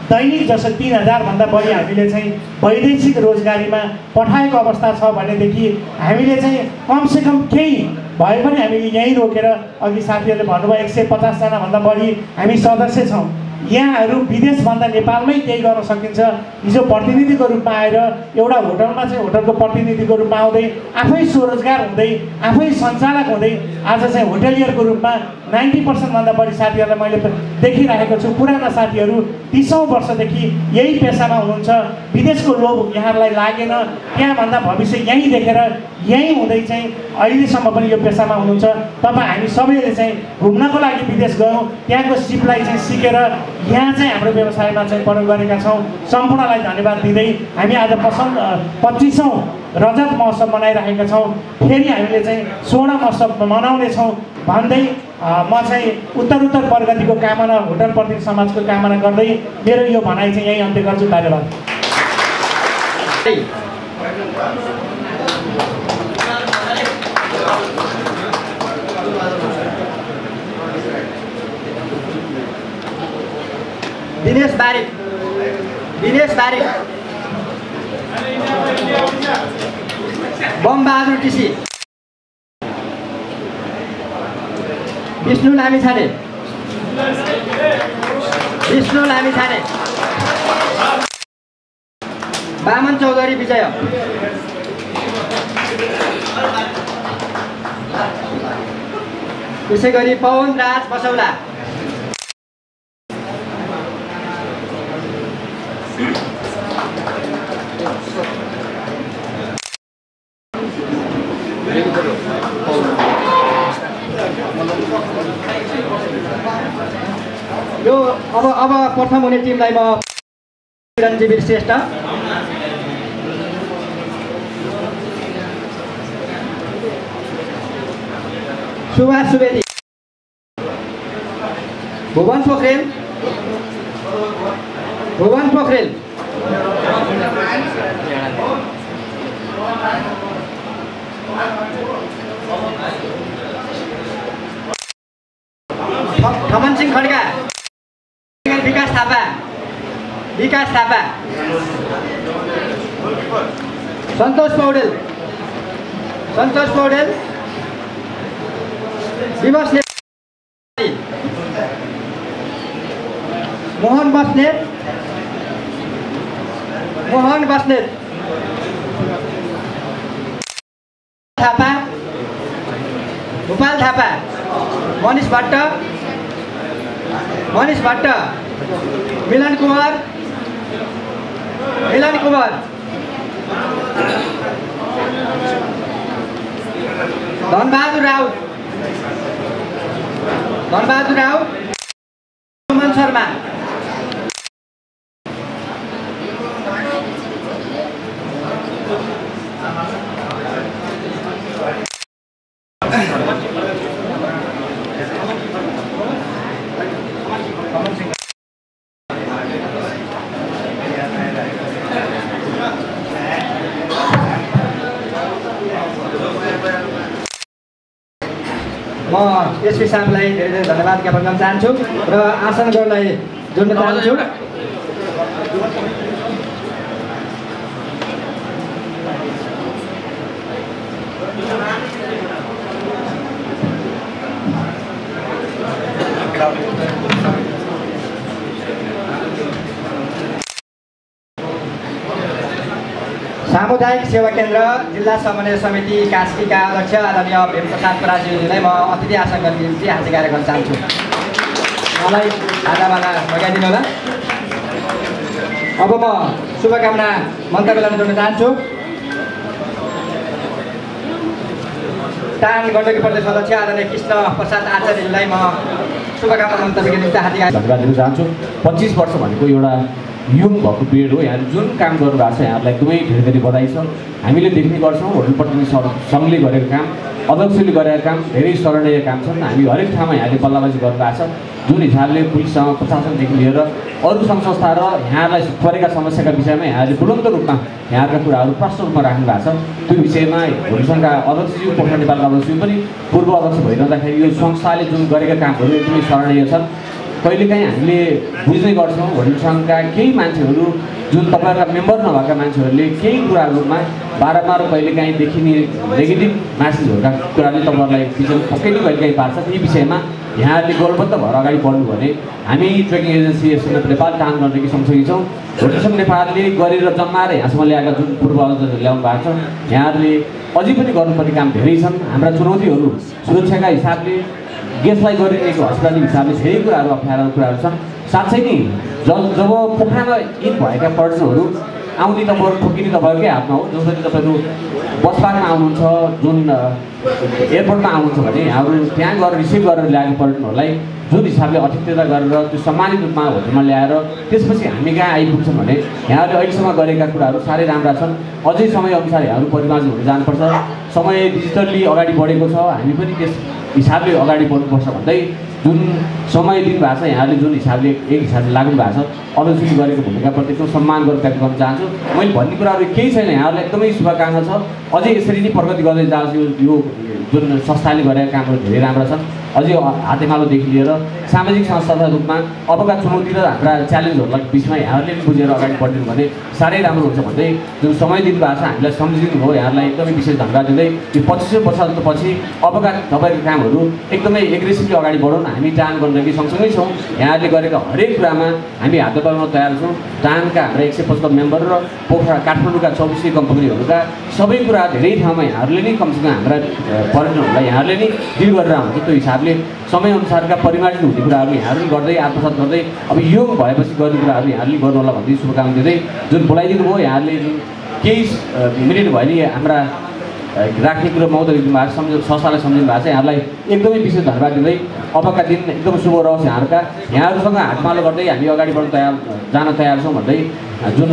F: दैनिक जसो 3000 भन्दा बढी हामीले चाहिँ वैदेशिक रोजगारीमा पठाएको अवस्था छ भनेदेखि हामीले चाहिँ कमसेकम केही भए पनि हामीले यहीँ रोकेर अघि साथीहरूले भन्नुभयो 150 जना भन्दा बढी हामी सदस्य छौँ। यहाँहरू विदेशभन्दा नेपालमै केही गर्न सकिन्छ। हिजो प्रतिनिधिको रूपमा आएर एउटा होटलमा चाहिँ होटलको प्रतिनिधिको रूपमा आउँदै आफै स्वरोजगार हुँदै आफै सञ्चालक हुँदै आज चाहिँ होटेलियरको रूपमा 90% भन्दा बढी साथीहरूलाई मैले देखिरहेको छु। पुराना साथीहरू 30औं वर्षदेखि यही पेसामा हुनुहुन्छ। विदेशको लोभ यहाँहरूलाई लागेन, त्यहाँभन्दा भविष्य यहीँ देखेर यहीँ हुँदै चाहिँ अहिलेसम्म पनि यो पेसामा हुनुहुन्छ। तपाईँ हामी सबैले चाहिँ घुम्नको लागि विदेश गयौँ, त्यहाँको सिपलाई चाहिँ सिकेर यहाँ चाहिँ हाम्रो व्यवसायमा चाहिँ प्रयोग गरेका छौँ। सम्पूर्णलाई धन्यवाद दिँदै हामी आज 25औं रजत महोत्सव मनाइरहेका छौँ। फेरि हामीले चाहिँ स्वर्ण महोत्सव मनाउनेछौँ भन्दै म चाहिँ उत्तर प्रगतिको कामना होटल प्रतिनिधि समाजको कामना गर्दै मेरो यो भनाइ चाहिँ यहीँ अन्त्य गर्छु। धन्यवाद।
A: दिनेश बारिक बमबहादुर टिसी, विष्णु लामिछाने, बामन चौधरी विजय, त्यसै गरी पवन राज बसौला, यो अब प्रथम हुने टिमलाई म चिरञ्जीवी श्रेष्ठ, सुभाष सुवेदी, भुवन पोखरेल, ठमन सिंह खड्का, विकास थापा, सन्तोष पौडेल, विवश नेपाली, मोहन बस्नेत, थापा, भूपाल थापा, मनिष भट्ट, मिलन कुमार, धनबहादुर राउत, सुमन शर्मा, म एसपी साहबलाई धेरै धेरै धन्यवाद ज्ञापन गर्न चाहन्छु र आसन गर्नलाई जोड्न चाहन्छु। सामुदायिक सेवा केन्द्र जिल्ला समन्वय समिति कास्कीका अध्यक्ष आदरणीय भीमप्रसाद पराजुलीलाई म अतिथि आसन गर्ने निम्ति हाजिर गर्न चाहन्छु। मलाई आधामाला लगाइदिनु होला। अब म शुभकामना मन्तव्यलाई जोड्न चाहन्छु। टान गण्डकी प्रदेश अध्यक्ष आदरणीय कृष्ण प्रसाद आचार्यलाई म शुभकामना मन्तव्यको निम्ति हार्दिक
G: धन्यवाद दिन चाहन्छु। 25 वर्ष भनेको एउटा युङ भएको पिरियड हो। यहाँले जुन काम गर्नुभएको छ यहाँलाई एकदमै धेरै धेरै बधाई छ। हामीले देख्ने गर्छौँ होटल पट्टि सङ्घले गरेको काम, अध्यक्षले गरेका काम धेरै सराहनीय काम छन्। हामी हरेक ठाउँमा यहाँले बल्लाबाजी गर्नुभएको छ। जुन हिसाबले पुलिससँग प्रशासनदेखि लिएर अरू सङ्घ संस्था र यहाँलाई परेका समस्याका विषयमा यहाँले बुलन्द रूपमा यहाँका कुराहरू प्रष्ट रूपमा राख्नु भएको छ। त्यो विषयमा होटल सङ्घका अध्यक्षज्यू पोखरा नेपालका अध्यक्षज्यू पनि पूर्व अध्यक्ष भइरहँदाखेरि यो संस्थाले जुन गरेका कामहरू एकदमै सराहनीय छन्। कहिलेकाहीँ हामीले बुझ्ने गर्छौँ होटल सङ्घका केही मान्छेहरू जुन तपाईँहरूका मेम्बर नभएका मान्छेहरूले केही कुराहरूमा बारम्बार कहिलेकाहीँ देखिने नेगेटिभ म्यासेजहरूका कुराले तपाईँहरूलाई विषयमा पक्कै नै कहिलेकाहीँ पार्छ। यी विषयमा यहाँहरूले गोलबद्ध भएर अगाडि बढ्नु भने हामी ट्रेकिङ एजेन्सी एसएनएफ नेपाल टान गण्डकी सँगसँगै छौँ। होटल सङ्घ नेपालले गरेर जन्माएर यहाँसम्म ल्याएका जुन पूर्व अध्यक्षहरू ल्याउनु भएको छ यहाँहरूले अझै पनि गर्नुपर्ने काम धेरै छन्। हाम्रा चुनौतीहरू सुरक्षाका हिसाबले गेस्टलाई गरिरहेको हस्पिटलको हिसाबले धेरै कुराहरू अप्ठ्यारो कुराहरू छन्। साँच्चै नै जब पोखरामा इन भएका पर्यटकहरू आउने तपाईँहरू ठोकिने तपाईँहरूकै हातमा हो। जसरी तपाईँहरू बस पार्कमा आउनुहुन्छ, जुन एयरपोर्टमा आउनुहुन्छ भने यहाँहरू त्यहाँ गएर रिसिभ गरेर ल्याएको पर्यटकहरूलाई जुन हिसाबले अतिथ्यता गरेर त्यो सम्मानित रूपमा होटलमा ल्याएर त्यसपछि हामी कहाँ आइपुग्छौँ भने यहाँहरूले अहिलेसम्म गरेका कुराहरू साह्रै राम्रा छन्। अझै समयअनुसार यहाँहरू परिमार्जन हुन जानुपर्छ। समय डिजिटल्ली अगाडि बढेको छ, हामी पनि त्यस हिसाबले अगाडि बढ्नुपर्छ भन्दै जुन समय दिनुभएको छ यहाँले जुन हिसाबले एक हिसाबले लाग्नु भएको छ अध्यक्षले गरेको भूमिकाप्रति एकदम सम्मान गरेर व्यक्त गर्न चाहन्छु। मैले भन्ने कुराहरू केही छैन, यहाँहरूलाई एकदमै शुभकामना छ। अझै यसरी नै प्रगति गर्दै जाओस्। यो जुन संस्थाले गरेका कामहरू धेरै राम्रा छन्। अझै हातेमालोदेखि लिएर सामाजिक संस्थाका रूपमा अबका चुनौती र हाम्रा च्यालेन्जहरूलाई बिचमा यहाँहरूले पनि बुझेर अगाडि बढ्नु भने साह्रै राम्रो हुन्छ भन्दै जुन समय दिनुभएको छ हामीलाई सम्झिदिनु भयो यहाँहरूलाई एकदमै विशेष धन्यवाद दिँदै यो 25 वर्षपछि अबका तपाईँको कामहरू एकदमै एग्रेसिभली अगाडि बढौँ। हामी टान गण्डकी सँगसँगै छौँ। यहाँहरूले गरेका हरेक कुरामा हामी हात बढाउन तयार छौँ। टानका हाम्रा 175 मेम्बर र पोखरा काठमाडौँका 24 कम्पनीहरूका सबै कुरा धेरै ठाउँमा यहाँहरूले नै कमसेकम हाम्रा पर्यटनहरूलाई यहाँहरूले नै डिल गरेर आउँछ। त्यो हिसाबले समयअनुसारका परिमार्जन हुने कुराहरू यहाँहरूले गर्दै आत्मसात गर्दै अब योग भएपछि गर्ने कुराहरू यहाँहरूले गर्नु होला भन्दै शुभकामना दिँदै जुन बोलाइदिनु भयो यहाँहरूले जुन केही मिनेट भयो नि हाम्रा राख्ने कुरो मौद्रिक दिनुभएको छ, संस्थालाई सम्झिनु भएको छ। यहाँलाई एकदमै विशेष धन्यवाद दिँदै अबका दिन एकदम शुभ रहोस्। यहाँहरूसँग हातमालो गर्दै हामी अगाडि बढ्न जान तयार छौँ भन्दै जुन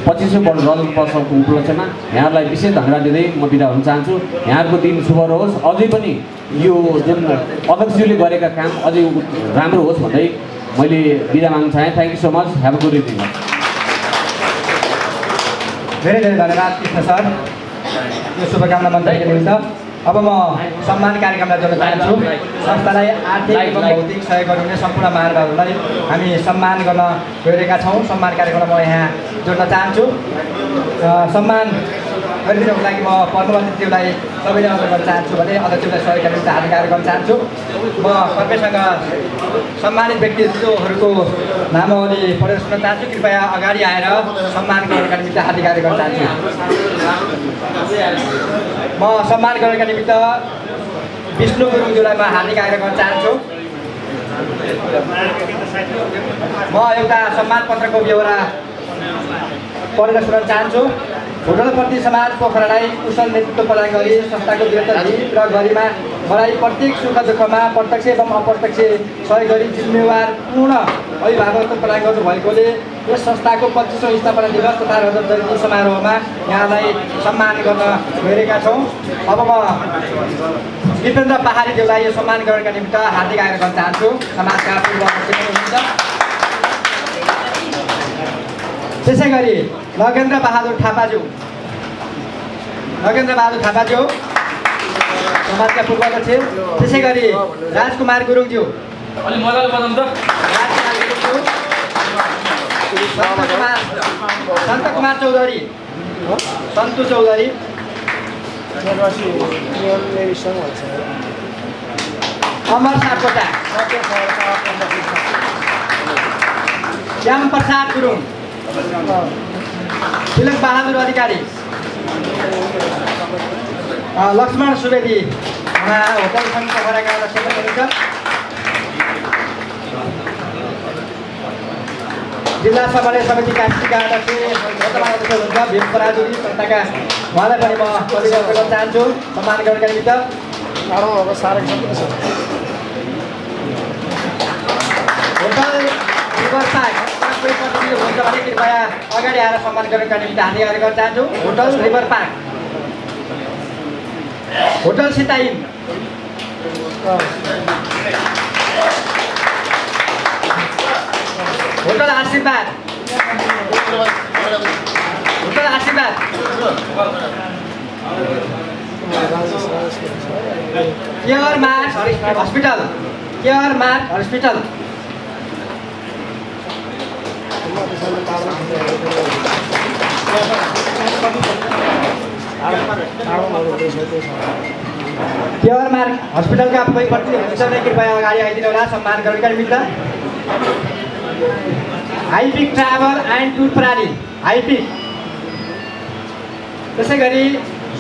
G: 25औँ वर्ष रजत महोत्सवको उपलक्ष्यमा यहाँहरूलाई विशेष धन्यवाद दिँदै म बिदा हुन चाहन्छु। यहाँहरूको दिन शुभ रहोस्। अझै पनि यो जुन अध्यक्षज्यूले गरेका काम अझै राम्रो होस् भन्दै मैले बिदा माग्न चाहेँ। Thank you so much. Have a good evening.
A: धेरै धेरै धन्यवाद कृष्ण सर यो शुभकामना मन्तव्यको निमित्त। अब म सम्मान कार्यक्रमलाई जोड्न चाहन्छु। संस्थालाई आर्थिक एवं भौतिक सहयोग गर्नुहुने सम्पूर्ण महानुभावहरूलाई हामी सम्मान गर्न गइरहेका छौँ। सम्मान कार्यक्रमलाई म यहाँ जोड्न चाहन्छु। सम्मान गरिदिनुको लागि म पद्मवतीज्यूलाई सबैले अनुरोध गर्न चाहन्छु भने अध्यक्षलाई सहयोगका निम्ति हार्दिक कार्य गर्न चाहन्छु। म कृपयासँग सम्मानित व्यक्तित्वहरूको नामावली पढेर सुन्न चाहन्छु। कृपया अगाडि आएर सम्मान गर्नका निमित्त हार्दिक कार्य गर्न चाहन्छु। म सम्मान गर्नका निमित्त विष्णु गुरुङज्यूलाई म हार्दिक कार्य गर्न चाहन्छु। म एउटा सम्मान पत्रको बेहोरा पढेर सुन्न चाहन्छु। होटलप्रति समाज पोखरालाई कुशल नेतृत्व प्रदान गरी संस्थाको निरन्तर हित र गरिमा मलाई प्रत्येक सुख दुःखमा प्रत्यक्ष एवं अप्रत्यक्ष सहयोग गरी जिम्मेवारपूर्ण अभिभावकत्व प्रदान गर्नुभएकोले यस संस्थाको 25औँ स्थापना दिवस तथा रजत जयन्ती समारोहमा यहाँलाई सम्मान गर्न गइरहेका छौँ। अब म दिपेन्द्र पहाडीज्यूलाई यो सम्मान गर्नका निमित्त हार्दिक आग्रह गर्न चाहन्छु। समाजका पूर्व अध्यक्ष हुनुहुन्छ। त्यसै गरी नगेन्द्र बहादुर थापाज्यू समाजका पूर्व अध्यक्ष। त्यसै गरी राजकुमार गुरुङज्यू, सन्तकुमार चौधरी, सन्तु चौधरी, अमर सापकोटा, श्याम प्रसाद गुरुङ, तिलक बहादुर अधिकारी, लक्ष्मण सुवेदी होटल सङ्घ पोखराका अध्यक्ष हुनुहुन्छ। जिल्ला समन्वय समिति कास्कीका अध्यक्ष वर्तमान अध्यक्ष हुनुहुन्छ भीम पराजुली संस्थाका उहाँलाई पनि म परिचय गर्न चाहन्छु सम्मान गर्नका निमित्त। होटल रिभर पार्क कोही प्रतिनिधि हुनुहुन्छ भने कृपया अगाडि आएर सम्मान गर्नका निमित्त हात अगाडि गर्न चाहन्छु। Hotel River Park, Hotel Sitaine, Hotel Ashirwad, Hotel Ashirwad, Care Mark Hospital, Care Mark Hospital, Care Mark हस्पिटलका कोही प्रतिनिधि हुनुहुन्छ भने कृपया अगाडि आइदिनु होला सम्मान गर्नका निमित्त। हाइपिक ट्राभल एन्ड टुर प्रणाली, हाइपिक। त्यसै गरी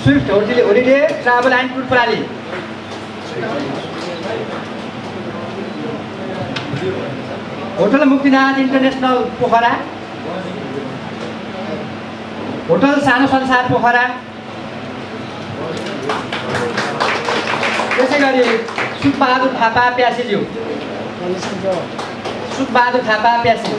A: Swift Holiday Travel and Tour प्रणाली, Hotel Muktinath International Pokhara, Hotel Sano Sansar Pokhara. त्यसै गरी सुखबहादुर थापा प्यासीज्यू, सुखबहादुर थापा प्यासी,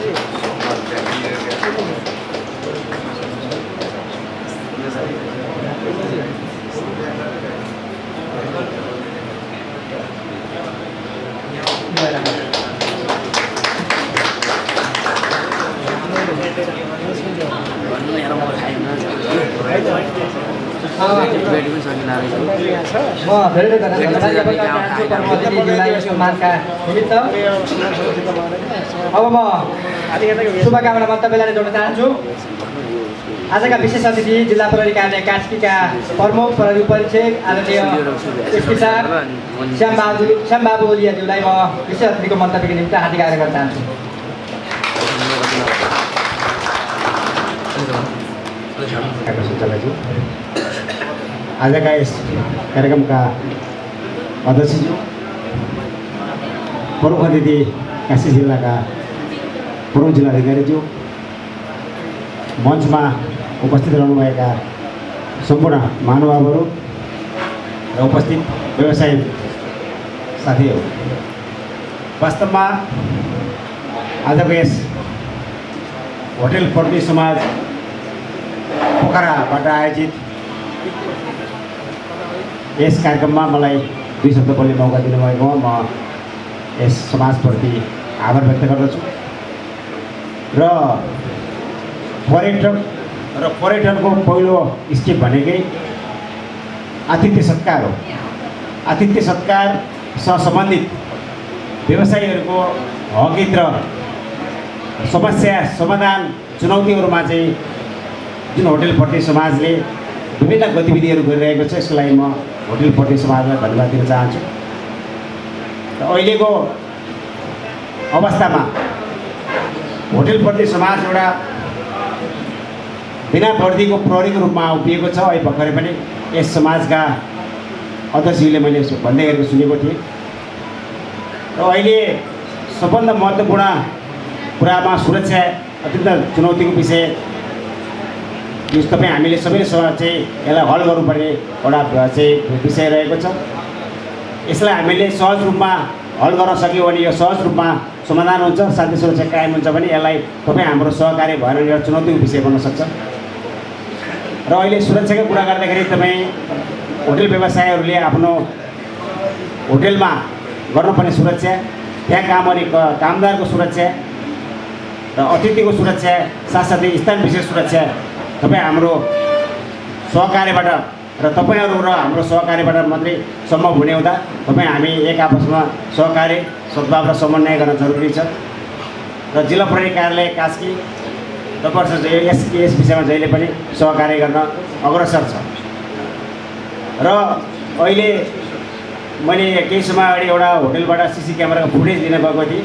A: म धेरै धन्यवाद सम्मानका निमित्त। अब म शुभकामना मन्तव्यलाई जोड्न चाहन्छु। आजका विशेष अतिथि जिल्ला प्रहरी कार्यालय कास्कीका प्रमुख प्रहरी परीक्षक आदरणीय एसपी साहब श्यामबाबु ओलियाज्यूलाई म विशेष अतिथिको मन्तव्यको निमित्त हार्दिक आग्रह गर्न चाहन्छु।
B: आजका यस कार्यक्रमका अध्यक्षज्यू, प्रमुख अतिथि कास्की जिल्लाका प्रमुख जिल्लाधिकारीज्यू, मञ्चमा उपस्थित रहनुभएका सम्पूर्ण महानुभावहरू र उपस्थित व्यवसायी साथीहरू, वास्तवमा आजको यस होटल प्रतिनिधि समाज पोखराबाट आयोजित यस कार्यक्रममा मलाई 2 शब्द बोल्ने मौका दिनुभएकोमा म यस समाजप्रति आभार व्यक्त गर्दछु। र पर्यटनको पहिलो स्टेप भनेकै आतिथ्य सत्कार हो। आतिथ्य सत्कारसँग सम्बन्धित व्यवसायीहरूको हकहित र समस्या समाधान चुनौतीहरूमा चाहिँ जुन होटल प्रतिनिधि समाजले विभिन्न गतिविधिहरू गरिरहेको छ, यसको लागि म होटल प्रतिनिधि समाजलाई धन्यवाद दिन चाहन्छु। र अहिलेको अवस्थामा होटल प्रतिनिधि समाज एउटा बिना वर्दीको प्रहरीको रूपमा उभिएको छ। अहिले भर्खरै पनि यस समाजका अध्यक्षजीले मैले भन्दै गरेको सुनेको थिएँ। र अहिले सबभन्दा महत्त्वपूर्ण कुरामा सुरक्षा अत्यन्त चुनौतीको विषय, यो तपाईँ हामीले सबैले चाहिँ यसलाई हल गर्नुपर्ने एउटा चाहिँ विषय रहेको छ। यसलाई हामीले सहज रूपमा हल गर्न सक्यौँ भने यो सहज रूपमा समाधान हुन्छ, शान्ति सुरक्षा कायम हुन्छ भने यसलाई तपाईँ हाम्रो सहकारी भएर एउटा चुनौतीको विषय बन्न सक्छ। र अहिले सुरक्षाको कुरा गर्दाखेरि तपाईँ होटल व्यवसायीहरूले आफ्नो होटलमा गर्नुपर्ने सुरक्षा, त्यहाँ काम गर्ने कामदारको सुरक्षा र अतिथिको सुरक्षा, साथसाथै स्थान विशेष सुरक्षा तपाईँ हाम्रो सहकार्यबाट
H: र तपाईँहरू र हाम्रो सहकार्यबाट मात्रै सम्भव हुने हुँदा हामी एक आपसमा सहकार्य सद्भाव र समन्वय गर्न जरुरी छ र जिल्ला प्रहरी कार्यालय कास्की तपाईँहरूसँग यस विषयमा जहिले पनि सहकार्य गर्न अग्रसर छ र अहिले मैले केही समय अगाडि एउटा होटलबाट सीसी क्यामेराको फुटेज दिन गएको थिएँ।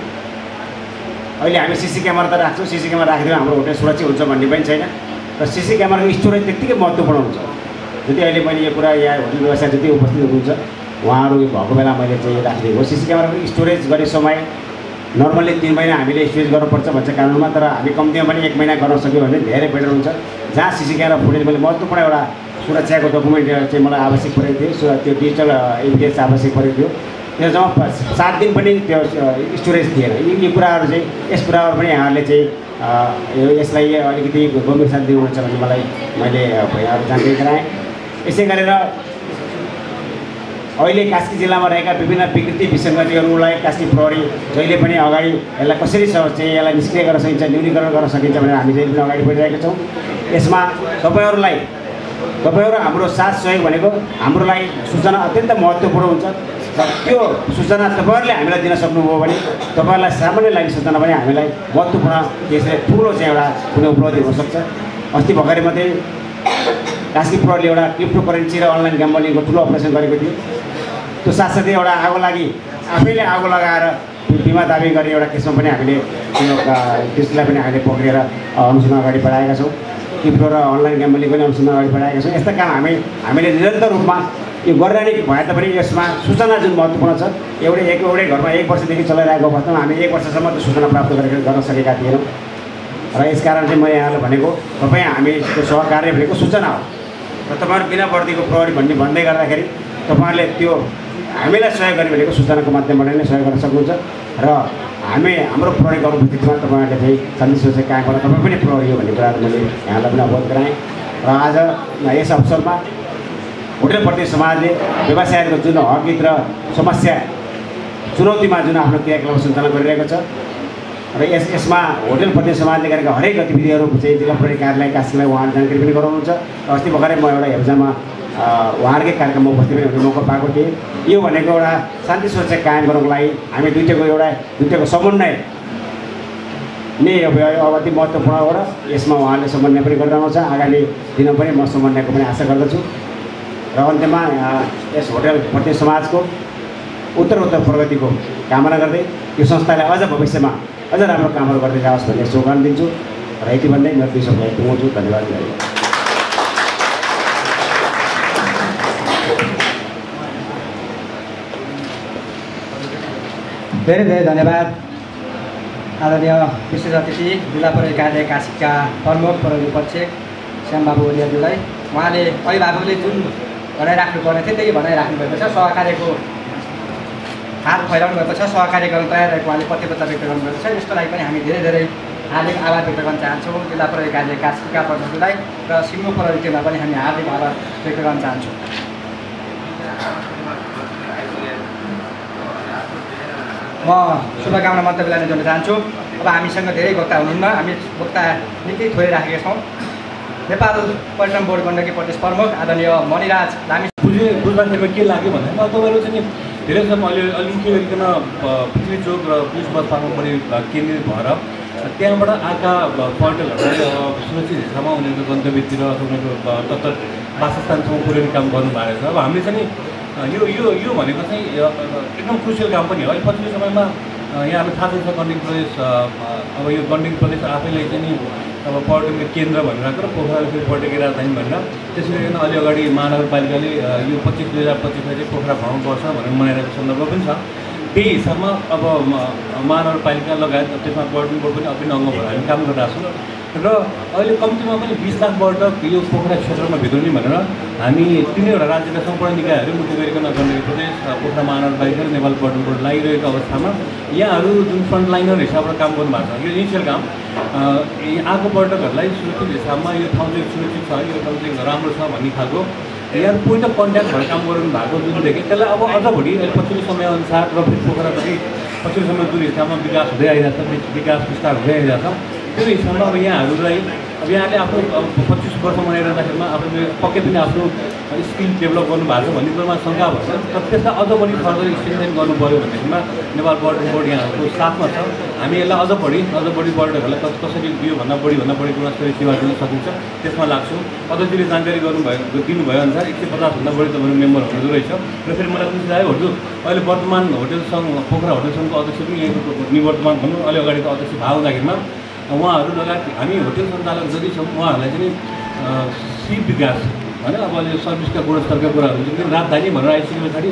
H: अहिले हामी सीसी क्यामेरा त राख्छौँ, सीसी क्यामेरा राखिदियो हाम्रो होटल सुरक्षित हुन्छ भन्ने पनि छैन र सीसी क्यामेराको स्टोरेज त्यत्तिकै महत्त्वपूर्ण हुन्छ। जति अहिले मैले यो कुरा यहाँ होटल व्यवसाय जति उपस्थित हुनुहुन्छ उहाँहरू भएको बेला मैले चाहिँ राखिदिएको हो। सीसी क्यामेराको स्टोरेज गर्ने समय नर्मल्ली 3 महिना हामीले स्टोरेज गर्नुपर्छ भन्छ कानुनमा, तर हामी कम्तीमा पनि 1 महिना गर्न सक्यो भने धेरै बेटर हुन्छ। जहाँ सीसी क्यामेरा फुटेज मैले महत्त्वपूर्ण एउटा सुरक्षाको डकुमेन्ट चाहिँ मलाई आवश्यक परेको थियो, त्यो डिजिटल एभिडेन्स आवश्यक परेको थियो। त्यो जम्मा 7 दिन पनि त्यो स्टोरेज थिएन। यी कुराहरू चाहिँ यस कुराहरू पनि यहाँहरूले चाहिँ यसलाई अलिकति गम्भीर साथ दिनुहुन्छ भन्ने मैले यहाँहरू जानकारी गराएँ। यसै गरेर अहिले कास्की जिल्लामा रहेका विभिन्न विकृति विसङ्गतिहरूलाई कास्की प्रहरी जहिले पनि अगाडि यसलाई कसरी चाहिँ यसलाई निष्क्रिय गर्न सकिन्छ, न्यूनीकरण गर्न सकिन्छ भनेर हामी जहिले पनि अगाडि बढिरहेका छौँ। यसमा तपाईँहरू हाम्रो साथ सहयोग भनेको हाम्रो लागि सूचना अत्यन्त महत्त्वपूर्ण हुन्छ र त्यो सूचना तपाईँहरूले हामीलाई दिन सक्नुभयो भने तपाईँहरूलाई सामान्य लागि सूचना पनि हामीलाई महत्त्वपूर्ण त्यसले ठुलो चाहिँ एउटा कुनै उपलब्धि हुनसक्छ। अस्ति भर्खरै मात्रै कास्की प्रहरीले एउटा क्रिप्टो करेन्सी र अनलाइन ग्याम्बलिङको ठुलो अपरेसन गरेको थियो। त्यो साथसाथै एउटा आगो लागि आफैले आगो लगाएर बिमा दाबी गर्ने एउटा केसमा पनि हामीले त्यसलाई पनि हामीले पक्रिएर अनुसन्धान अगाडि बढाएका छौँ। क्रिप्टो र अनलाइन ग्याम्बलिङ पनि अनुसन्धान अगाडि बढाएका छौँ। यस्ता काम हामीले निरन्तर रूपमा यो गरिरहने भए तापनि यसमा सूचना जुन महत्त्वपूर्ण छ, एउटै घरमा 1 वर्षदेखि चलाइरहेको अवस्थामा हामी 1 वर्षसम्म त्यो सूचना प्राप्त गर्न सकेका थिएनौँ र यसकारण चाहिँ म यहाँलाई भनेको हामीको सहकार्य भनेको सूचना हो र तपाईँहरू बिना बढ्दीको प्रहरी भन्दै गर्दाखेरि तपाईँहरूले त्यो हामीलाई सहयोग गर्ने भनेको सूचनाको माध्यमबाट नै सहयोग गर्न सक्नुहुन्छ र हाम्रो प्रहरीको अनुपस्थितिमा तपाईँहरूले चाहिँ शान्ति सुरक्षा कायम गर्न तपाईँ पनि प्रहरी हो भन्ने कुराहरू मैले यहाँलाई पनि अवगत गराएँ। र आज यस अवसरमा होटलप्रति समाजले व्यवसायहरूको जुन हकित र समस्या चुनौतीमा जुन आफ्नो क्रियाकलाप सञ्चालन गरिरहेको छ र यसमा होटलप्रति समाजले गरेका हरेक गतिविधिहरू चाहिँ जिल्ला प्रहरी कार्यालय कास्कीलाई उहाँले जानकारी पनि गराउनुहुन्छ। अस्ति भर्खरै म एउटा हेरजामा उहाँहरूकै कार्यक्रममा उपस्थित पनि हुने मौका पाएको थिएँ। यो भनेको एउटा शान्ति सुरक्षा कायम गर्नको लागि हामी दुईटैको समन्वय नै अब अति महत्त्वपूर्ण हो र यसमा उहाँले समन्वय पनि गरिरहनुहुन्छ। आगामी दिन पनि म समन्वयको पनि आशा गर्दछु र अन्त्यमा यस होटलप्रति समाजको उत्तरोत्तर प्रगतिको कामना गर्दै यो संस्थालाई अझ भविष्यमा अझ राम्रो कामहरू गर्दै जाओस् भन्ने शुभकामना दिन्छु र यति भन्दै मेरो 2 शब्द टुङ्गाउँछु। धन्यवाद।
A: धेरै धेरै धन्यवाद आदरणीय विशेष अतिथि जिल्ला प्रहरी कार्यालय कास्कीका प्रमुख प्रहरी अधीक्षक श्यामबाबु ओलियाज्यूलाई। उहाँले अभिभावकले जुन भनाइराख्नुपर्ने थियो त्यही भनाइराख्नु भएको छ। सहकार्यको हात फैलाउनु भएको छ, सहकार्य गर्न तयार रहेको उहाँले प्रतिबद्धता व्यक्त गर्नुभएको छ। यसको लागि पनि हामी धेरै धेरै हार्दिक आभार व्यक्त गर्न चाहन्छौँ जिल्ला प्रहरी कार्यालय कास्कीका प्रमुखलाई र सिङ्गो प्रहरी टिममा पनि हामी हार्दिक आभार व्यक्त गर्न चाहन्छौँ। म शुभकामना मन्तव्य लान जोड्न चाहन्छु। अब हामीसँग धेरै वक्ता हुनुहुन्न, हामी वक्ता निकै थोरै राखेका छौँ। नेपाल पर्यटन बोर्ड गण्डकी प्रदेश प्रमुख आदरणीय मणिराज लामी
I: बुझ्दाखेरिमा के लाग्यो भन्दा तपाईँहरू चाहिँ धेरै समय अलिकति गरिकन पृथ्वी चोक र पुलिस बस पार्कमा पनि केन्द्रित भएर त्यहाँबाट आएका पर्यटकहरूलाई सुरक्षित हिसाबमा उनीहरूको गन्तव्यतिर अथवा उनीहरूको तत्त वासस्थानसम्म पुर्याउने काम गर्नुभएको छ। अब हामीले चाहिँ यो भनेको चाहिँ एकदम क्रुसियल काम पनि हो। अहिले पछिल्लो समयमा यहाँ हामी थाहा छ गण्डकी प्रदेश अब यो गण्डकी प्रदेश आफैलाई चाहिँ नि अब पर्यटनको केन्द्र भनेर र पोखराले फेरि पर्यटकीय राजधानी भनेर त्यसरी गर्न अलि अगाडि महानगरपालिकाले यो 2025 चाहिँ पोखरा भ्रमण वर्ष भनेर मनाइरहेको सन्दर्भ पनि छ। त्यही हिसाबमा अब महानगरपालिका लगायत त्यसमा पर्यटन बोर्ड पनि अभिन्न अङ्ग भएर हामी काम गरिरहेको छौँ र अहिले कम्तीमा पनि 20 लाख पर्यटक यो पोखरा क्षेत्रमा भित्राउने भनेर हामी 3वटा राज्यका सम्पूर्ण निकायहरू मुख्य गरिकन गण्डकी प्रदेश पोखरा महानगरपालिका र नेपाल पर्यटन बोर्ड लागिरहेको अवस्थामा यहाँहरू जुन फ्रन्टलाइनर हिसाबबाट काम गर्नुभएको छ। यो इनिसियल काम आएको पर्यटकहरूलाई सुरक्षित हिसाबमा यो ठाउँ चाहिँ सुरक्षित छ, यो ठाउँ चाहिँ राम्रो छ भन्ने खालको यहाँ पोइन्ट अफ कन्ट्याक्ट भएर काम गर्नु भएको जुन देखेँ त्यसलाई अब अझ बढी अहिले पछिल्लो समयअनुसार र फेरि पोखरा पनि पछिल्लो समय जुन हिसाबमा विकास हुँदै आइरहेको छ, विकास विस्तार हुँदै आइरहेको छ, त्यो हिसाबमा अब यहाँहरूलाई अब यहाँले आफ्नो 25 वर्ष मनाइरहँदाखेरिमा आफूले पक्कै पनि आफ्नो स्किल डेभलप गर्नु भएको छ भन्ने कुरामा शङ्का भन्छ तर त्यसलाई अझ बढी फर्दर एक्सटेन्सन गर्नु पऱ्यो भनेदेखिमा नेपाल पर्यटन बोर्ड यहाँहरूको साथमा छ हामी यसलाई अझ बढी पर्यटकहरूलाई कसरी योभन्दा बढी गुणस्तरीय सेवा दिन सकिन्छ त्यसमा लाग्छौँ। अध्यक्षले जानकारी दिनुभयो अनुसार 150भन्दा बढी तपाईँहरू मेम्बर हुनुहुँदो रहेछ र फेरि मलाई खुसी लाग्यो अहिले वर्तमान होटल सङ्घ पोखरा होटल सङ्घको अध्यक्ष पनि यहीँको निवर्तमान भनौँ अलि अगाडिको अध्यक्ष भएको हुँदाखेरिमा उहाँहरू लगायत हामी होटल सञ्चालक जति छौँ उहाँहरूलाई चाहिँ सिप विकास होइन अब अहिले सर्भिसका गुणस्तरका कुराहरू चाहिँ राजधानी भनेर आइसके पछाडि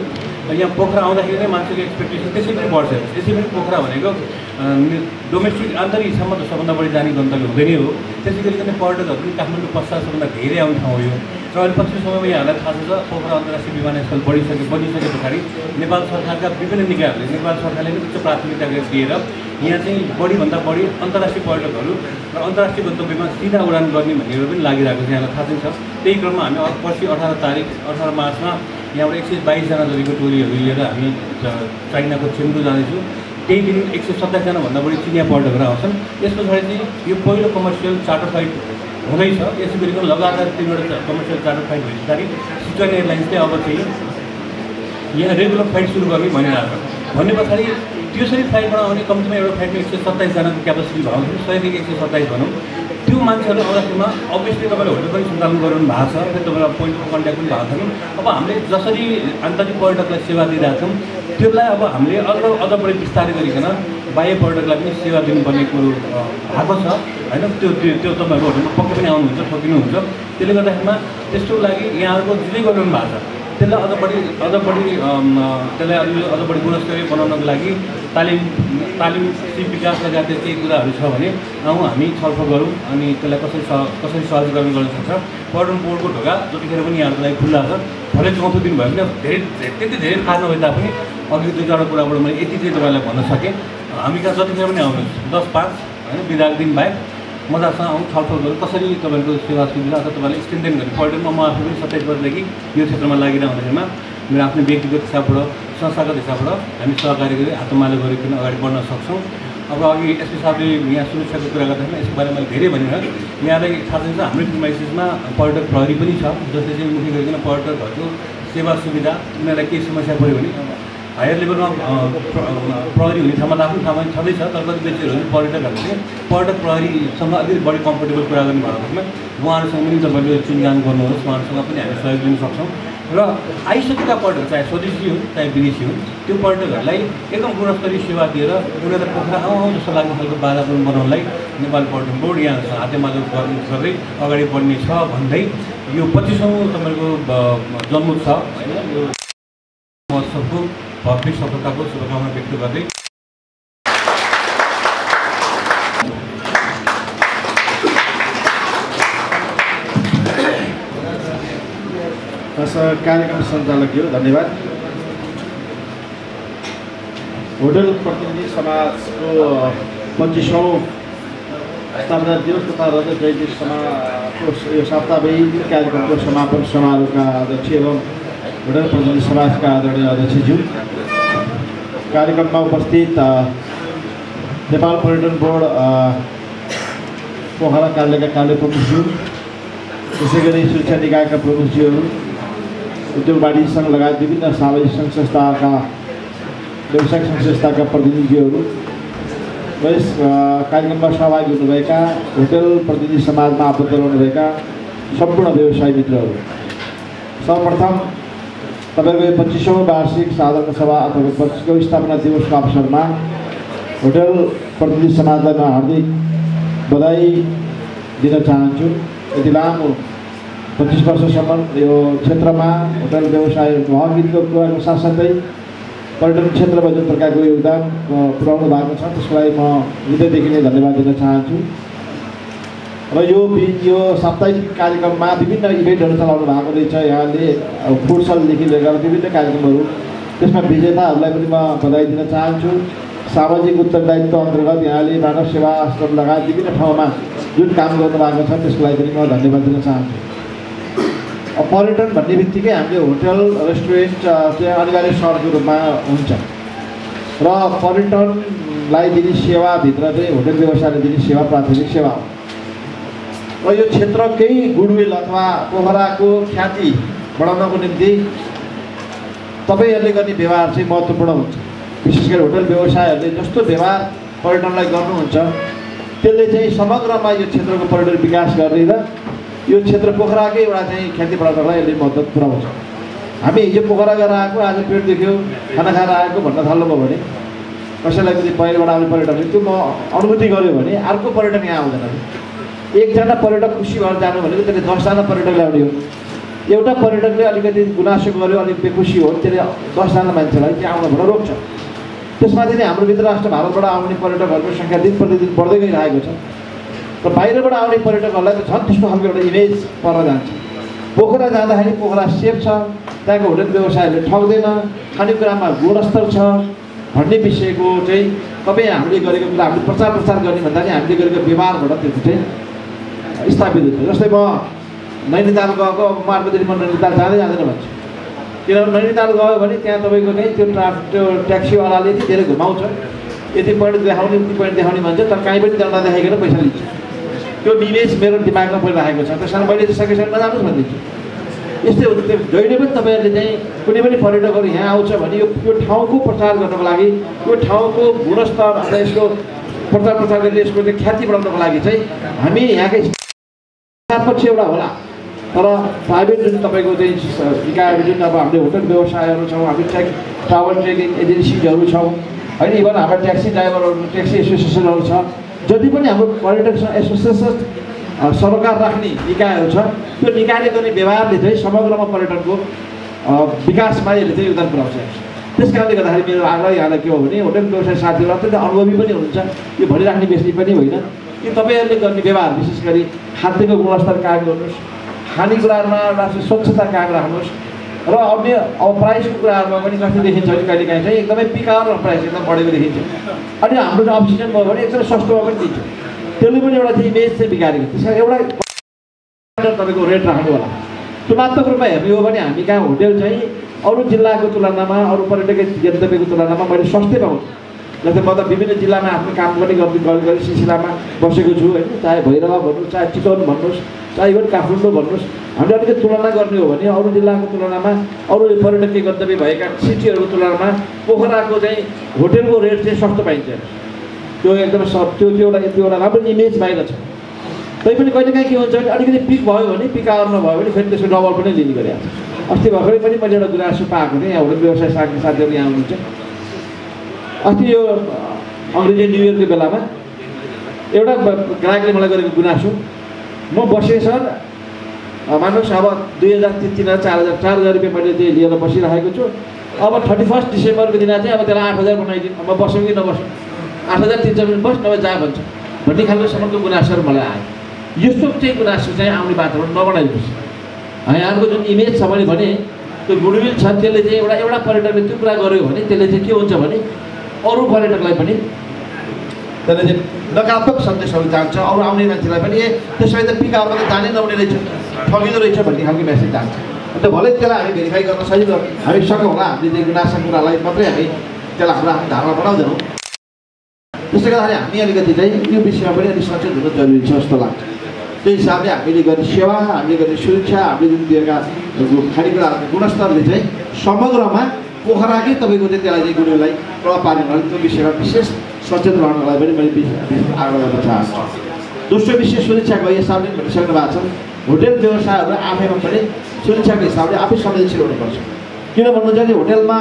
I: यहाँ पोखरा आउँदाखेरि नै मान्छेको एक्सपेक्टेसन त्यसै पनि बढ्छ त्यसै पनि पोखरा भनेको डोमेस्टिक आन्तरिक हिसाबमा त सबभन्दा बढी जाने गन्तव्य हुँदै नै हो त्यसै गरी पर्यटकहरू पनि काठमाडौँ पश्चात सबभन्दा धेरै आउने ठाउँ हो यो र अहिले पछिल्लो समयमा यहाँलाई थाहा छ पोखरा अन्तर्राष्ट्रिय विमानस्थल बनिसके पछाडि नेपाल सरकारका विभिन्न निकायहरूले नेपाल सरकारले पनि उच्च प्राथमिकता दिएर यहाँ चाहिँ बढीभन्दा बढी अन्तर्राष्ट्रिय पर्यटकहरू र अन्तर्राष्ट्रिय गन्तव्यमा सिधा उडान गर्ने भनेर पनि लागिरहेको छ यहाँलाई थाहा छ। त्यही क्रममा हामी पछि 18 मार्चमा यहाँबाट 122 जना जतिको टोलीहरू लिएर हामी चाइनाको चेङ्डु जाँदैछौँ। त्यही दिन 127 जनाभन्दा बढी चिनिया पर्यटकहरू आउँछन्। यस पछाडि चाहिँ यो पहिलो कमर्सियल चार्टर फ्लाइट हुँदैछ। यसै गरी लगातार 3वटा कमर्सियल चार्टर फ्लाइट भए पछाडि सिचुवान एयरलाइन्स चाहिँ अब चाहिँ यहाँ रेगुलर फ्लाइट सुरु गर्ने भनिरहेको भन्ने पछाडि त्यसरी फ्लाइटबाट आउने कम्तीमा एउटा फ्लाइटमा 127 जनाको क्यापेसिटी भएको छ 100देखि 127 भनौँ। त्यो मान्छेहरू आउँदाखेरिमा अभियसली तपाईँले होटल पनि सञ्चालन गराउनु भएको छ फेरि तपाईँलाई पोइन्ट अफ कन्ट्याक्ट पनि भएको छ। अब हामीले जसरी आन्तरिक पर्यटकलाई सेवा दिइरहेको छौँ त्यसलाई अब हामीले अझ बढी विस्तारै गरिकन बाह्य पर्यटकलाई पनि सेवा दिनुपर्ने कुरो भएको छ होइन। त्यो तपाईँहरूको होटलमा पक्कै पनि आउनुहुन्छ ठोकिनुहुन्छ। त्यसले गर्दाखेरिमा त्यसको लागि यहाँहरूको जे गरिरहनु भएको छ त्यसलाई अझ बढी त्यसलाई अझ बढी गुणस्तरीय बनाउनको लागि तालिम सिप विकास लगायत केही कुराहरू छ भने हामी छलफल गरौँ अनि त्यसलाई कसरी सहजीकरण गर्न सक्छ। पर्यटन बोर्डको ढोका जतिखेर पनि यहाँहरूको लागि खुल्ला छ। भरे चौथो दिन भयो भने त्यति धेरै थाहा नभए तापनि अघि 2-4 कुराबाट मैले यति चाहिँ तपाईँलाई भन्न सकेँ। हामी कहाँ जतिखेर पनि आउनुहोस् 10-5 होइन बिदाको दिन बाहेक मजासँग आउँ छलफल गरौँ कसरी तपाईँहरूको सेवा सुविधा अथवा तपाईँलाई एक्सटेन्डेन गर्ने। पर्यटनमा म आफू पनि 27 वर्षदेखि यो क्षेत्रमा लागिरहँदाखेरिमा मेरो आफ्नो व्यक्तिगत हिसाबबाट संस्थागत हिसाबबाट हामी सहकारी गरी हातमालो गरिकन अगाडि बढ्न सक्छौँ। अब अघि एसपी साहबले यहाँ सुरक्षाको कुरा गर्दाखेरि यसको बारेमा मैले धेरै भनेर यहाँलाई थाहा छ हाम्रो प्रिमाइसिसमा पर्यटक प्रहरी पनि छ जसले चाहिँ मुख्य गरिकन पर्यटकहरूको सेवा सुविधा उनीहरूलाई केही समस्या पऱ्यो भने हायर लेभलमा प्रहरी हुने ठाउँमा त आफ्नो ठाउँमा छँदैछ तर कति व्यक्तिहरू पर्यटकहरूले पर्यटक प्रहरीसँग अलिकति बढी कम्फर्टेबल कुरा गर्नु भएको भएमा उहाँहरूसँग पनि तपाईँले चिन्जान गर्नुहोस् उहाँहरूसँग पनि हामी सहयोग लिन सक्छौँ। र आइसकेका पर्यटक चाहे स्वदेशी हुन् चाहे विदेशी हुन् त्यो पर्यटकहरूलाई एकदम गुणस्तरीय सेवा दिएर उनीहरूलाई पोखरा आउँ जस्तो लाग्ने खालको वातावरण बनाउनलाई नेपाल पर्यटन बोर्ड यहाँ हातेमालो गर्दै अगाडि बढ्ने छ भन्दै यो 25औँ तपाईँको जन्मोत्सव होइन यो महोत्सवको भव्य सफलताको शुभकामना व्यक्त गर्दै
B: कार्यक्रम सञ्चालकज्यू धन्यवाद। होटल प्रतिनिधि समाजको 25औँ स्थापना दिवस तथा रजत जयन्ती समाजको यो साप्ताहिक कार्यक्रमको समापन समारोहका अध्यक्ष एवं होटल प्रतिनिधि समाजका आदरणीय अध्यक्षज्यू, कार्यक्रममा उपस्थित नेपाल पर्यटन बोर्ड पोखरा कार्यालयका कार्य प्रमुखज्यू, त्यसै गरी सुरक्षा निकायका प्रमुखज्यूहरू, उद्योग वाणिज्य सङ्घ लगायत विभिन्न सामाजिक सङ्घ संस्थाका व्यवसायिक सङ्घ संस्थाका प्रतिनिधिहरू र यस कार्यक्रममा सहभागी हुनुभएका होटल प्रतिनिधि समाजमा आबद्ध रहनुभएका सम्पूर्ण व्यवसायी मित्रहरू, सर्वप्रथम तपाईँको यो 25औँ वार्षिक साधारण सभा अथवा 25औँ स्थापना दिवसको अवसरमा होटल प्रतिनिधि समाजलाई म हार्दिक बधाई दिन चाहन्छु। यति लामो 25 वर्षसम्म यो क्षेत्रमा होटल व्यवसाय महँगीको कुराको साथसाथै पर्यटन क्षेत्रमा जुन प्रकारको योगदान पुर्याउनु भएको छ त्यसको लागि म हृदयदेखि नै धन्यवाद दिन चाहन्छु। र यो साप्ताहिक कार्यक्रममा विभिन्न इभेन्टहरू चलाउनु भएको रहेछ यहाँले, फुटसलदेखि लिएर विभिन्न कार्यक्रमहरू, त्यसमा विजेताहरूलाई पनि म बधाई दिन चाहन्छु। सामाजिक उत्तरदायित्व अन्तर्गत यहाँले मानव सेवा आश्रम लगायत विभिन्न ठाउँमा जुन काम गर्नुभएको छ त्यसको लागि पनि म धन्यवाद दिन चाहन्छु। पर्यटन भन्ने बित्तिकै हामीले होटल रेस्टुरेन्ट चाहिँ अनिवार्य सहरको रूपमा हुन्छ र पर्यटनलाई दिने सेवाभित्र चाहिँ होटल व्यवसायले दिने सेवा प्राथमिक सेवा हो।
J: र यो क्षेत्रकै गुडविल अथवा पोखराको ख्याति बढाउनको निम्ति तपाईँहरूले गर्ने व्यवहार चाहिँ महत्त्वपूर्ण हुन्छ। विशेष गरी होटल व्यवसायहरूले जस्तो व्यवहार पर्यटनलाई गर्नुहुन्छ त्यसले चाहिँ समग्रमा यो क्षेत्रको पर्यटन विकास गर्ने र यो क्षेत्र पोखराकै एउटा चाहिँ ख्याति बढाउनलाई यसले महत्त्व पुऱ्याउँछ। हामी हिजो पोखरा गएर आएको आज पेट दुख्यो खाना खाएर आएको भन्न थाल्नुभयो भने कसैलाई पनि बाहिरबाट आउने पर्यटकले त्यो म अनुभूति गऱ्यो भने अर्को पर्यटक यहाँ आउँदैन। एकजना पर्यटक खुसी भएर जानु भनेको त्यसले 10जना पर्यटक ल्याउने हो। एउटा पर्यटकले अलिकति गुनासो गर्यो अलिक बेखुसी हो त्यसले 10जना मान्छेलाई त्यहाँ आउनबाट रोक्छ। त्यसमाथि नै हाम्रो भित्र राष्ट्र भारतबाट आउने पर्यटकहरूको सङ्ख्या दिन प्रतिदिन बढ्दै गइरहेको छ र बाहिरबाट आउने पर्यटकहरूलाई त झन् त्यस्तो खालको एउटा इमेज पर्न जान्छ। पोखरा जाँदाखेरि पोखरा सेफ छ, त्यहाँको होटल व्यवसायहरूले ठग्दैन, खानेकुरामा गुणस्तर छ भन्ने विषयको चाहिँ तपाईँ हामीले गरेको कुरा हामीले प्रचार गर्ने भन्दा पनि हामीले गरेको व्यवहारबाट त्यो चाहिँ स्थापित हुन्छ। जस्तै म नैनीताल गएको मार्फतदेखि म नैनीताल जाँदैन भन्छु, किनभने नैनीताल गयो भने त्यहाँ तपाईँको चाहिँ त्यो ट्याक्सीवालाले यति धेरै घुमाउँछ, यति पोइन्ट देखाउने उति पोइन्ट देखाउने भन्छ, तर कहीँ पनि त्यहाँ नदेखाइकन पैसा लिन्छ। त्यो इमेज मेरो दिमागमा परिरहेको छ। त्यस कारण मैले चाहिँ सकेसम्म नजानुहोस् भनिदिन्छु। यस्तै हुन्छ। त्यो जहिले पनि तपाईँहरूले चाहिँ कुनै पनि पर्यटकहरू यहाँ आउँछ भने यो ठाउँको प्रचार गर्नको लागि यो ठाउँको गुणस्तर अथवा यसको प्रचार गरेर यसको चाहिँ ख्याति बढाउनको लागि चाहिँ हामी यहाँकै पक्ष एउटा होला, तर प्राइभेट जुन तपाईँको चाहिँ निकायहरू जुन अब हामीले होटल व्यवसायहरू छौँ, हामी ट्राभल ट्रेकिङ एजेन्सीहरू छौँ होइन, इभन हाम्रो ट्याक्सी ड्राइभरहरू ट्याक्सी एसोसिएसनहरू छ, जति पनि हाम्रो पर्यटक एसोसिएसन सरकार राख्ने निकायहरू छ त्यो निकायले गर्ने व्यवहारले चाहिँ समग्रमा पर्यटनको विकासमा यसले चाहिँ योगदान पुऱ्याउँछ। त्यस कारणले गर्दाखेरि मेरो आग्रह यहाँलाई के हो भने होटल व्यवसाय साथीहरू अत्यन्त अनुभवी पनि हुनुहुन्छ, यो भनिराख्ने बेच्ने पनि होइन कि तपाईँहरूले गर्ने व्यवहार विशेष गरी खाद्यको गुणस्तर कायम गर्नुहोस्, खानेकुरामा एउटा स्वच्छता कायम राख्नुहोस् र अन्य अब प्राइसको कुराहरूमा पनि कति देखिन्छ भने कहिलेकाहीँ चाहिँ एकदमै पिक आवर प्राइस एकदम बढेको देखिन्छ। अनि हाम्रो चाहिँ अफ सिजन भयो भने एकदमै सस्तोमा पनि दिन्छ, त्यसले पनि एउटा चाहिँ इमेज चाहिँ बिगारेको। त्यस कारण एउटा तपाईँको रेट राख्नु होला। तुलनात्मक रूपमा हेर्ने हो भने हामी कहाँ होटेल चाहिँ अरू जिल्लाको तुलनामा अरू पर्यटकीय गन्तव्यको तुलनामा मैले सस्तै पाउँछु। जस्तै म त विभिन्न जिल्लामा आफ्नो काम पनि गरी सिलसिलामा बसेको छु होइन, चाहे भैरवा भन्नुहोस्, चाहे चितवन भन्नुहोस्, चाहे इभन काठमाडौँ भन्नुहोस्। हामीले अलिकति तुलना गर्ने हो भने अरू जिल्लाको तुलनामा अरू पर्यटकीय गन्तव्य भएका सिटीहरूको तुलनामा पोखराको चाहिँ होटेलको रेट चाहिँ सस्तो पाइन्छ। त्यो एकदमै त्यो एउटा राम्रो इमेज बाहिर छ। तैपनि कहिलेकाहीँ के हुन्छ भने अलिकति पिक भयो भने पिक आवरमा भयो भने फेरि त्यसको डबल पनि लिने गरिहाल्छ। अस्ति भर्खरै पनि मैले एउटा गुनासो पाएको थिएँ, यहाँ होटल व्यवसाय साथीहरू यहाँ हुनुहुन्छ। अस्ति यो अङ्ग्रेजी न्यु इयरको बेलामा एउटा ग्राहकले मलाई गरेको गुनासो, म बसेँ सर मान्नुहोस् अब 2000, 3000, 4000 रुपियाँ मैले चाहिँ लिएर बसिरहेको छु, अब 31 डिसेम्बरको दिन चाहिँ अब त्यसलाई 8000 बनाइदिनु, म बसौँ कि नबसौँ, 8300 बस नभए जा भन्छ भन्ने खालकोसम्मको गुनासोहरू मलाई आयो। यस्तो चाहिँ गुनासो चाहिँ आउने वातावरण नबनाइदिनुहोस्। यहाँको जुन इमेज छ मैले भने त्यो गुडविल छ, त्यसले चाहिँ एउटा पर्यटकले त्यो कुरा गर्यो भने त्यसले चाहिँ के हुन्छ भने अरू पर्यटकलाई पनि त्यसले चाहिँ नकारात्मक सन्देशहरू जान्छ, अरू आउने मान्छेलाई पनि त्यसरी त पिक आवरमा त जानै नहुने रहेछ, ठगिँदो रहेछ भन्ने खालको मेसेज जान्छ। अन्त भलै त्यसलाई हामी भेरिफाई गर्न सजिलो हामी सकौँ होला, हामीले चाहिँ गुनासो कुरालाई मात्रै हामी त्यसलाई हाम्रो आफ्नो धारणा बनाउँदैनौँ। त्यसले गर्दाखेरि हामी अलिकति चाहिँ यो विषयमा पनि अलिक सचेत हुनु जरुरी छ जस्तो लाग्छ। त्यही हिसाबले हामीले गर्ने सेवा, हामीले गर्ने सुरक्षा, हामीले जुन दिएका खानेकुराहरूको गुणस्तरले चाहिँ समग्रमा पोखराकै तपाईँको चाहिँ त्यसलाई चाहिँ गुरुलाई प्रभाव पार्ने भने त्यो विषयमा विशेष सचेत रहनलाई पनि मैले आग्रह गर्न चाहन्छु। दोस्रो विषय सुरक्षाको हिसाबले भनिसक्नु भएको छ। होटेल व्यवसायहरू आफैमा पनि सुरक्षाको हिसाबले आफै संवेदनशील हुनुपर्छ। किन भन्नुहुन्छ भने होटेलमा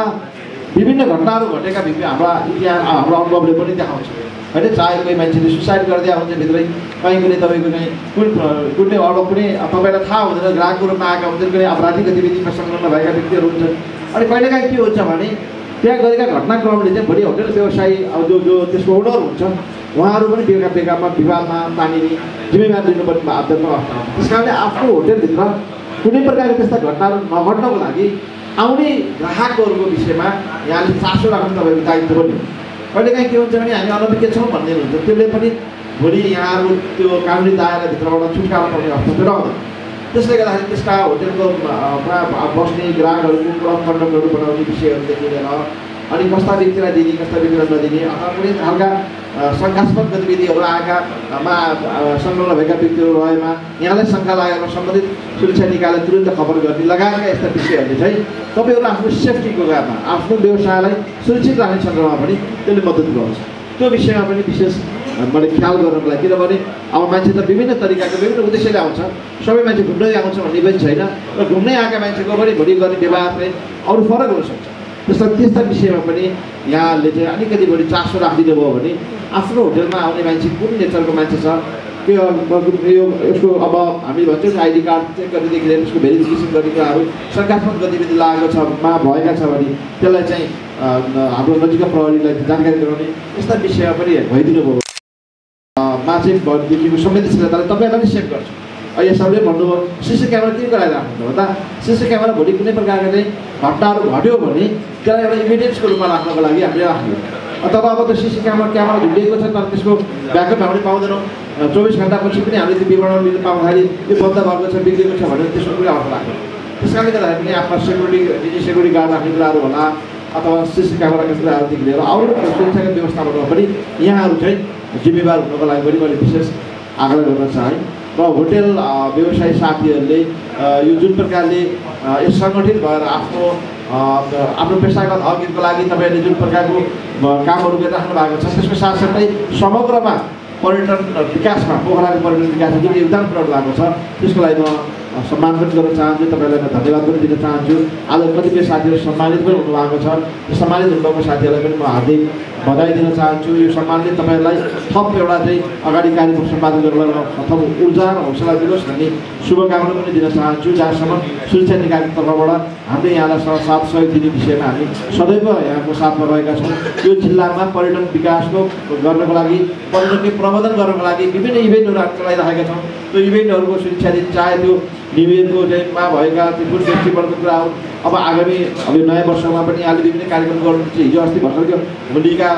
J: विभिन्न घटनाहरू घटेका हाम्रा इतिहास हाम्रो अनुभवले पनि देखाउँछ होइन। चाहे कोही मान्छेले सुसाइड गरिदिया हुन्छ भित्रै, कहीँ कुनै तपाईँको चाहिँ कुनै अरू कुनै तपाईँलाई थाहा हुँदैन ग्राहकको रूपमा आएका हुन्छन्, कुनै आपराधिक गतिविधिमा संलग्न भएका व्यक्तिहरू हुन्छन्। अनि कहिलेकाहीँ के हुन्छ भने त्यहाँ गरेका घटनाक्रमले चाहिँ भोलि होटेल व्यवसायी अब जो त्यसको ओनर हुन्छ उहाँहरू पनि बेकामा विवादमा तानिने जिम्मेवार लिनुपर्ने बाध्यता अवस्था हुन्छ। त्यस कारणले आफ्नो होटेलभित्र कुनै प्रकारको त्यस्ता घटनाहरू नघट्नको लागि आउने ग्राहकहरूको विषयमा यहाँले चासो राख्नु तपाईँको दायित्व पनि हो। कहिलेकाहीँ के हुन्छ भने हामी अनभिज्ञ छौँ भन्ने हुन्छ, त्यसले पनि भोलि यहाँहरू त्यो कानुनी दायराभित्रबाट छुटकारा पाउने अवस्था त्यो रहँदैन। त्यसले गर्दाखेरि त्यसका होटेलको बस्ने ग्राहकहरूको क्लब कन्डक्टहरू बनाउने विषयहरूदेखि लिएर अनि कस्ता व्यक्तिलाई दिने कस्ता व्यक्तिलाई नदिने अथवा कुनै खालका शङ्कास्पद गतिविधिहरू आएका संलग्न भएका व्यक्तिहरू रहेमा यहाँलाई शङ्का लागेर सम्बन्धित सुरक्षा निकायलाई तुरन्त खबर गर्ने लगायतका यस्ता विषयहरूले चाहिँ तपाईँहरू आफ्नो सेफ्टीको काममा आफ्नो व्यवसायलाई सुरक्षित राख्ने सन्दर्भमा पनि त्यसले मद्दत गर्छ। त्यो विषयमा पनि विशेष मैले ख्याल गर्नको लागि, किनभने अब मान्छे त विभिन्न तरिकाको विभिन्न उद्देश्यले आउँछ, सबै मान्छे घुम्नै आउँछ भन्ने पनि छैन र घुम्नै आएका मान्छेको पनि भोलि गर्ने व्यवहार चाहिँ अरू फरक हुनसक्छ। त्यस्ता विषयमा पनि यहाँले चाहिँ अलिकति बढी चासो राखिदिनु भयो भने आफ्नो होटलमा आउने मान्छे कुन नेचरको मान्छे छ, यो यसको अब हामी भन्छौँ आइडी कार्ड चेक गर्नेदेखि लिएर यसको भेरिफिकेसन गर्ने कुराहरू शङ्कास्पद गतिविधि लागेको छ भएका छ भने त्यसलाई चाहिँ हाम्रो नजिकका प्रहरीलाई जानकारी गराउने यस्ता विषयमा पनि भइदिनु भयो मा चाहिँ देखिएको संवेदनशीलताले तपाईँहरूलाई पनि सेभ गर्छ। यसहरूले भन्नुभयो सिसी क्यामेरा किन गराइराख्नु हो त, सिसी क्यामेरा भोलि कुनै प्रकारका चाहिँ घटनाहरू घट्यो भने त्यसलाई एउटा इभिडेन्सको रूपमा राख्नको लागि हामीले राख्यौँ। तब अब त्यो सिसी क्यामेरा झुलिएको छ तर त्यसको ब्याकअप हामीले पाउँदैनौँ, 24 घन्टापछि पनि हामीले त्यो विवरण लिन पाउँदाखेरि यो बन्द भएको छ बिग्रेको छ भने त्यसको कुरा अर्थ लाग्यो। त्यस कारणले गर्दाखेरि पनि आफ्ना निजी सेक्युरिटी गार्ड राख्ने कुराहरू होला अथवा सिसी क्यामेराका कुराहरूदेखि लिएर अरू सुरक्षाको व्यवस्थापनमा पनि यहाँहरू चाहिँ जिम्मेवार हुनको लागि पनि मैले विशेष आग्रह गर्न चाहेँ। र होटेल व्यवसायी साथीहरूले यो जुन प्रकारले यस सङ्गठित भएर आफ्नो पेसागत अघिको लागि तपाईँहरूले जुन प्रकारको कामहरू गरिराख्नु भएको छ त्यसको साथसाथै समग्रमा पर्यटन विकासमा पोखराको पर्यटन विकासमा जुन योगदान पुऱ्याउनु भएको छ त्यसको लागि म सम्मान पनि गर्न चाहन्छु, तपाईँलाई म धन्यवाद पनि दिन चाहन्छु। आज कतिपय साथीहरू सम्मानित पनि हुनुभएको छ, त्यो सम्मानित हुनुभएको साथीहरूलाई पनि म हार्दिक बधाई दिन चाहन्छु। यो सम्मानले तपाईँहरूलाई थप एउटा चाहिँ अगाडि कार्यक्रम सम्पादन गर्नलाई थप ऊर्जा र हौसला दिनुहोस् भन्ने शुभकामना पनि दिन चाहन्छु। जहाँसम्म सुरक्षा निकायको तर्फबाट हामीले यहाँलाई साथ सहयोग दिने विषयमा हामी सदैव यहाँको साथमा रहेका छौँ। यो जिल्लामा पर्यटन विकासको गर्नको लागि पर्यटनकै प्रबन्धन गर्नको लागि विभिन्न इभेन्टहरू हामी चलाइरहेका छौँ। त्यो इभेन्टहरूको सुरक्षा दिन चाहे त्यो न्यु इयरको टाइममा भएका त्यो फुड फेस्टिभलको कुराहरू अब आगामी अब यो नयाँ वर्षमा पनि हामीले विभिन्न कार्यक्रम गर्नुहुन्छ। हिजो अस्ति भर्खरको होलीका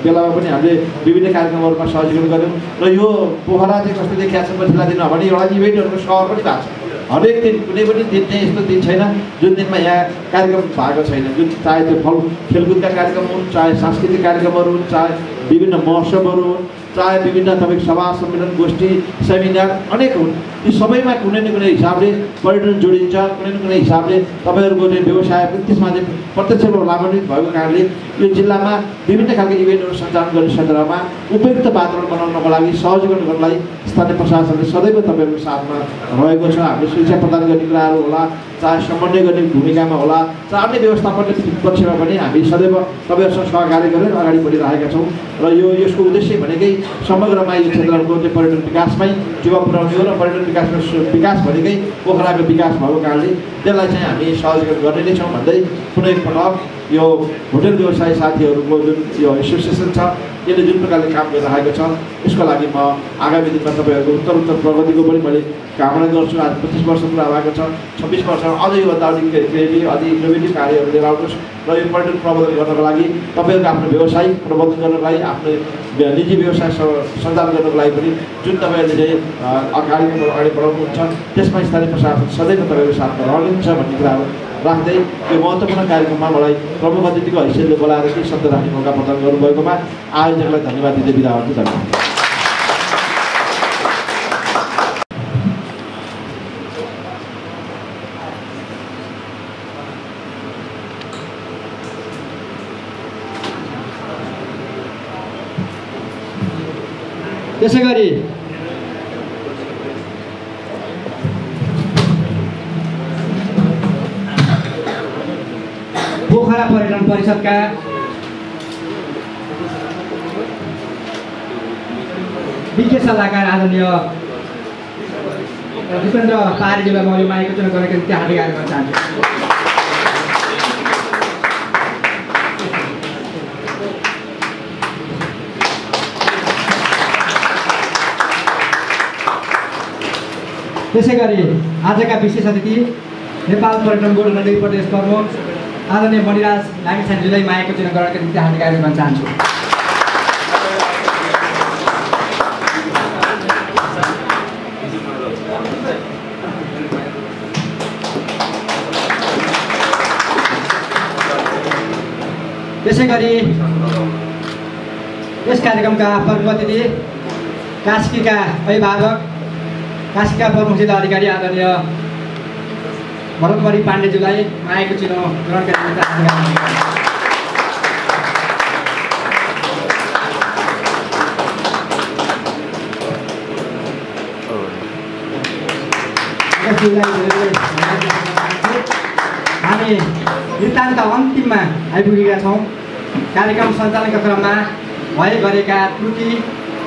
J: बेलामा पनि हामीले विभिन्न कार्यक्रमहरूमा सहजीकरण गऱ्यौँ र यो पोखरा चाहिँ कस्तो देखिया छ पछिल्ला दिन भने एउटा इभेन्टहरूको सहर पनि भएको छ। हरेक दिन कुनै पनि दिन चाहिँ यस्तो दिन छैन जुन दिनमा यहाँ कार्यक्रम भएको छैन, जुन चाहे त्यो खेलकुदका कार्यक्रम हुन्, चाहे सांस्कृतिक कार्यक्रमहरू हुन्, चाहे विभिन्न महोत्सवहरू हुन्, चाहे विभिन्न तपाईँको सभा सम्मेलन गोष्ठी सेमिनार अनेक हुन्। यी सबैमा कुनै न कुनै हिसाबले पर्यटन जोडिन्छ, कुनै न कुनै हिसाबले तपाईँहरूको चाहिँ व्यवसाय पनि त्यसमा चाहिँ प्रत्यक्ष रूपमा लाभान्वित भएको कारणले यो जिल्लामा विभिन्न खालको इभेन्टहरू सञ्चालन गर्ने सन्दर्भमा उपयुक्त वातावरण बनाउनको लागि सहजीकरण गर्नलाई स्थानीय प्रशासनले सदैव तपाईँहरूको साथमा रहेको छ। हामीले सुरक्षा प्रदान गर्ने कुराहरू होला, चाहे समन्वय गर्ने भूमिकामा होला, चाहे अन्य व्यवस्थापन पक्षमा पनि हामी सदैव तपाईँहरूसँग सहकार्य गरेर अगाडि बढिरहेका छौँ। र यसको उद्देश्य भनेकै समग्रमा यो क्षेत्रहरूको चाहिँ पर्यटन विकासमै टेवा पुर्याउने हो र पर्यटन विकास भनेकै पोखराको विकास भएको कारणले त्यसलाई चाहिँ हामी सहजीकरण गर्ने नै छौँ भन्दै कुनै पटक यो होटल व्यवसायी साथीहरूको जुन यो एसोसिएसन छ यसले जुन प्रकारले काम गरिरहेको छ यसको लागि म आगामी दिनमा तपाईँहरूको उत्तर प्रगतिको पनि मैले कामना गर्छु। आज 25 वर्ष पुरा भएको छ, 26 वर्षमा अझै योभन्दा अलिक क्रिएटिभ अझै इनोभेटिभ कार्यहरू लिएर आउनुहोस् र यो पर्यटन प्रबन्धन गर्नको लागि तपाईँहरूको आफ्नो व्यवसायिक प्रबन्धन गर्नको लागि आफ्नो निजी व्यवसाय सञ्चालन गर्नको लागि पनि जुन तपाईँहरूले चाहिँ कार्यक्रमहरू अगाडि बढाउनुहुन्छ त्यसमा स्थानीय प्रशासन सदैव तपाईँको साथमा रहनुहुन्छ भन्ने कुराहरू राख्दै यो महत्त्वपूर्ण कार्यक्रममा मलाई प्रमुख अतिथिको हैसियतले बोलाएर केही शब्द राख्ने मौका प्रदान गर्नुभएकोमा आयोजकलाई धन्यवाद दिँदै बिदा हुन्छु। धन्यवाद।
A: त्यसै गरी पोखरा पर्यटन परिषदका विज्ञ सल्लाहकार आदरणीय दिपेन्द्र पारीजीलाई म यो माइक चुनाव गरेको निम्ति हार्दिक आग्रह गर्न चाहन्छु। त्यसै गरी आजका विशेष अतिथि नेपाल पर्यटन बोर्ड नदी प्रदेश प्रमुख आदरणीय मणिराज लामिछानेजीलाई मायाको चुनाव गरेको निम्ति हार्दिक आग्रह गर्न चाहन्छु। त्यसै गरी यस कार्यक्रमका प्रमुख अतिथि कास्कीका अभिभावक कास्कीका प्रमुख जिल्ला अधिकारी आदरणीय भरतमणि पाण्डेज्यूलाई मायाको चिनो ग्रहणका निमित्त हामी नितान्त अन्तिममा आइपुगेका छौँ। कार्यक्रम सञ्चालनका क्रममा भए गरेका त्रुटि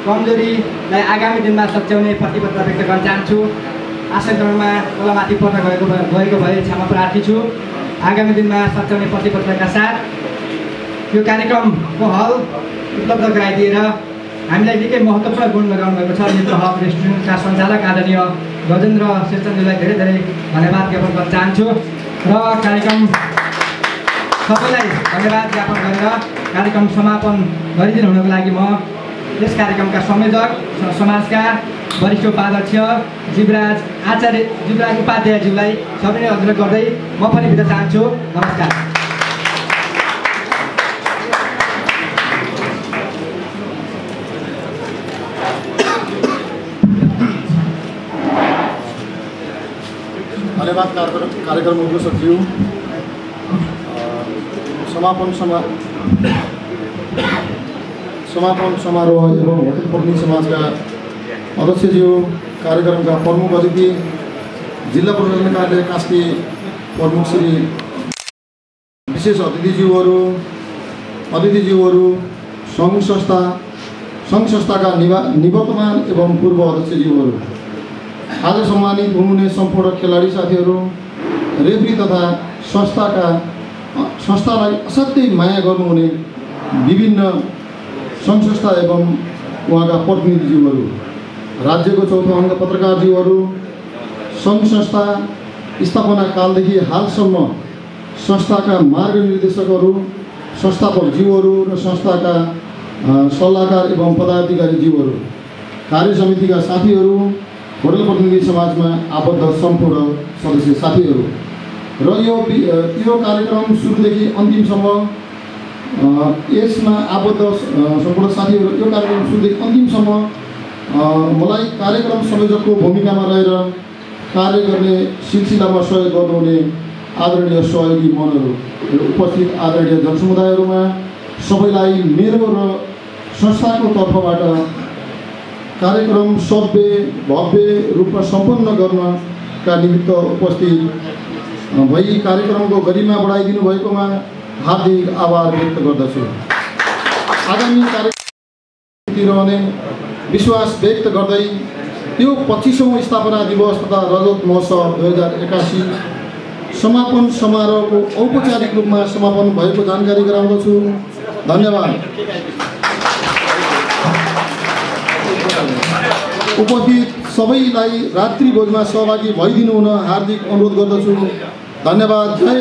A: कमजोरीलाई आगामी दिनमा सच्याउने प्रतिबद्धता व्यक्त गर्न चाहन्छु। आसक्रममा तलमाथि पर्न गएको भए क्षमा प्रार्थी छु। आगामी दिनमा सच्याउने प्रतिबद्धताका साथ यो कार्यक्रमको हल उपलब्ध गराइदिएर हामीलाई निकै महत्त्वपूर्ण गुण लगाउनु भएको छ। मित्र हब रेस्टुरेन्टका सञ्चालक आदरणीय गजेन्द्र शेरचन्दज्यूलाई धेरै धेरै धन्यवाद ज्ञापन गर्न चाहन्छु र कार्यक्रम सबैलाई धन्यवाद ज्ञापन गरेर कार्यक्रम समापन गरिदिनु हुनको लागि म यस कार्यक्रमका संयोजक समाजका वरिष्ठ उपाध्यक्ष जीवराज उपाध्यायज्यूलाई सबैले अनुरोध गर्दै म पनि बिदा चाहन्छु। नमस्कार।
K: धन्यवाद कार्यक्रम उद्घोषकज्यू। समापन समारोह एवं होटल पत्नी समाजका अध्यक्षज्यू, कार्यक्रमका प्रमुख अतिथि, जिल्ला प्रशासन कार्यालय कास्की प्रमुख श्री विशेष अतिथिज्यूहरू, सङ्घ संस्थाका निवर्तमान एवं पूर्व अध्यक्षज्यूहरू, आज सम्मानित हुनुहुने सम्पूर्ण खेलाडी साथीहरू, रेफ्री तथा संस्थालाई असाध्यै माया गर्नुहुने विभिन्न सङ्घ संस्था एवं उहाँका प्रतिनिधिज्यूहरू, राज्यको चौथो अङ्ग पत्रकारज्यूहरू, सङ्घ संस्था स्थापना कालदेखि हालसम्म संस्थाका मार्गनिर्देशकहरू, संस्थापकज्यूहरू र संस्थाका सल्लाहकार एवं पदाधिकारीज्यूहरू, कार्य समितिका साथीहरू, होटल प्रतिनिधि समाजमा आबद्ध सम्पूर्ण सदस्य साथीहरू र यो कार्यक्रम सुरुदेखि अन्तिमसम्म यसमा आबद्ध सम्पूर्ण साथीहरू, यो कार्यक्रम सुरुदेखि अन्तिमसम्म मलाई कार्यक्रम संयोजकको भूमिकामा रहेर कार्य गर्ने सिलसिलामा सहयोग गर्नुहुने आदरणीय सहयोगी मनहरू, उपस्थित आदरणीय जनसमुदायहरूमा सबैलाई मेरो र संस्थाको तर्फबाट कार्यक्रम सभ्य भव्य रूपमा सम्पन्न गर्नका निमित्त उपस्थित भई कार्यक्रमको गरिमा बढाइदिनु भएकोमा हार्दिक आभार व्यक्त गर्दछु। आगामी कार्यक्रमतिर रहने विश्वास व्यक्त गर्दै यो 25औं स्थापना दिवस तथा रजत महोत्सव 2081 समापन समारोहको औपचारिक रूपमा समापन भएको जानकारी गराउँदछु। धन्यवाद। उपस्थित सबैलाई रात्रि भोजमा सहभागी भइदिनु हुन हार्दिक अनुरोध गर्दछु। धन्यवाद। जय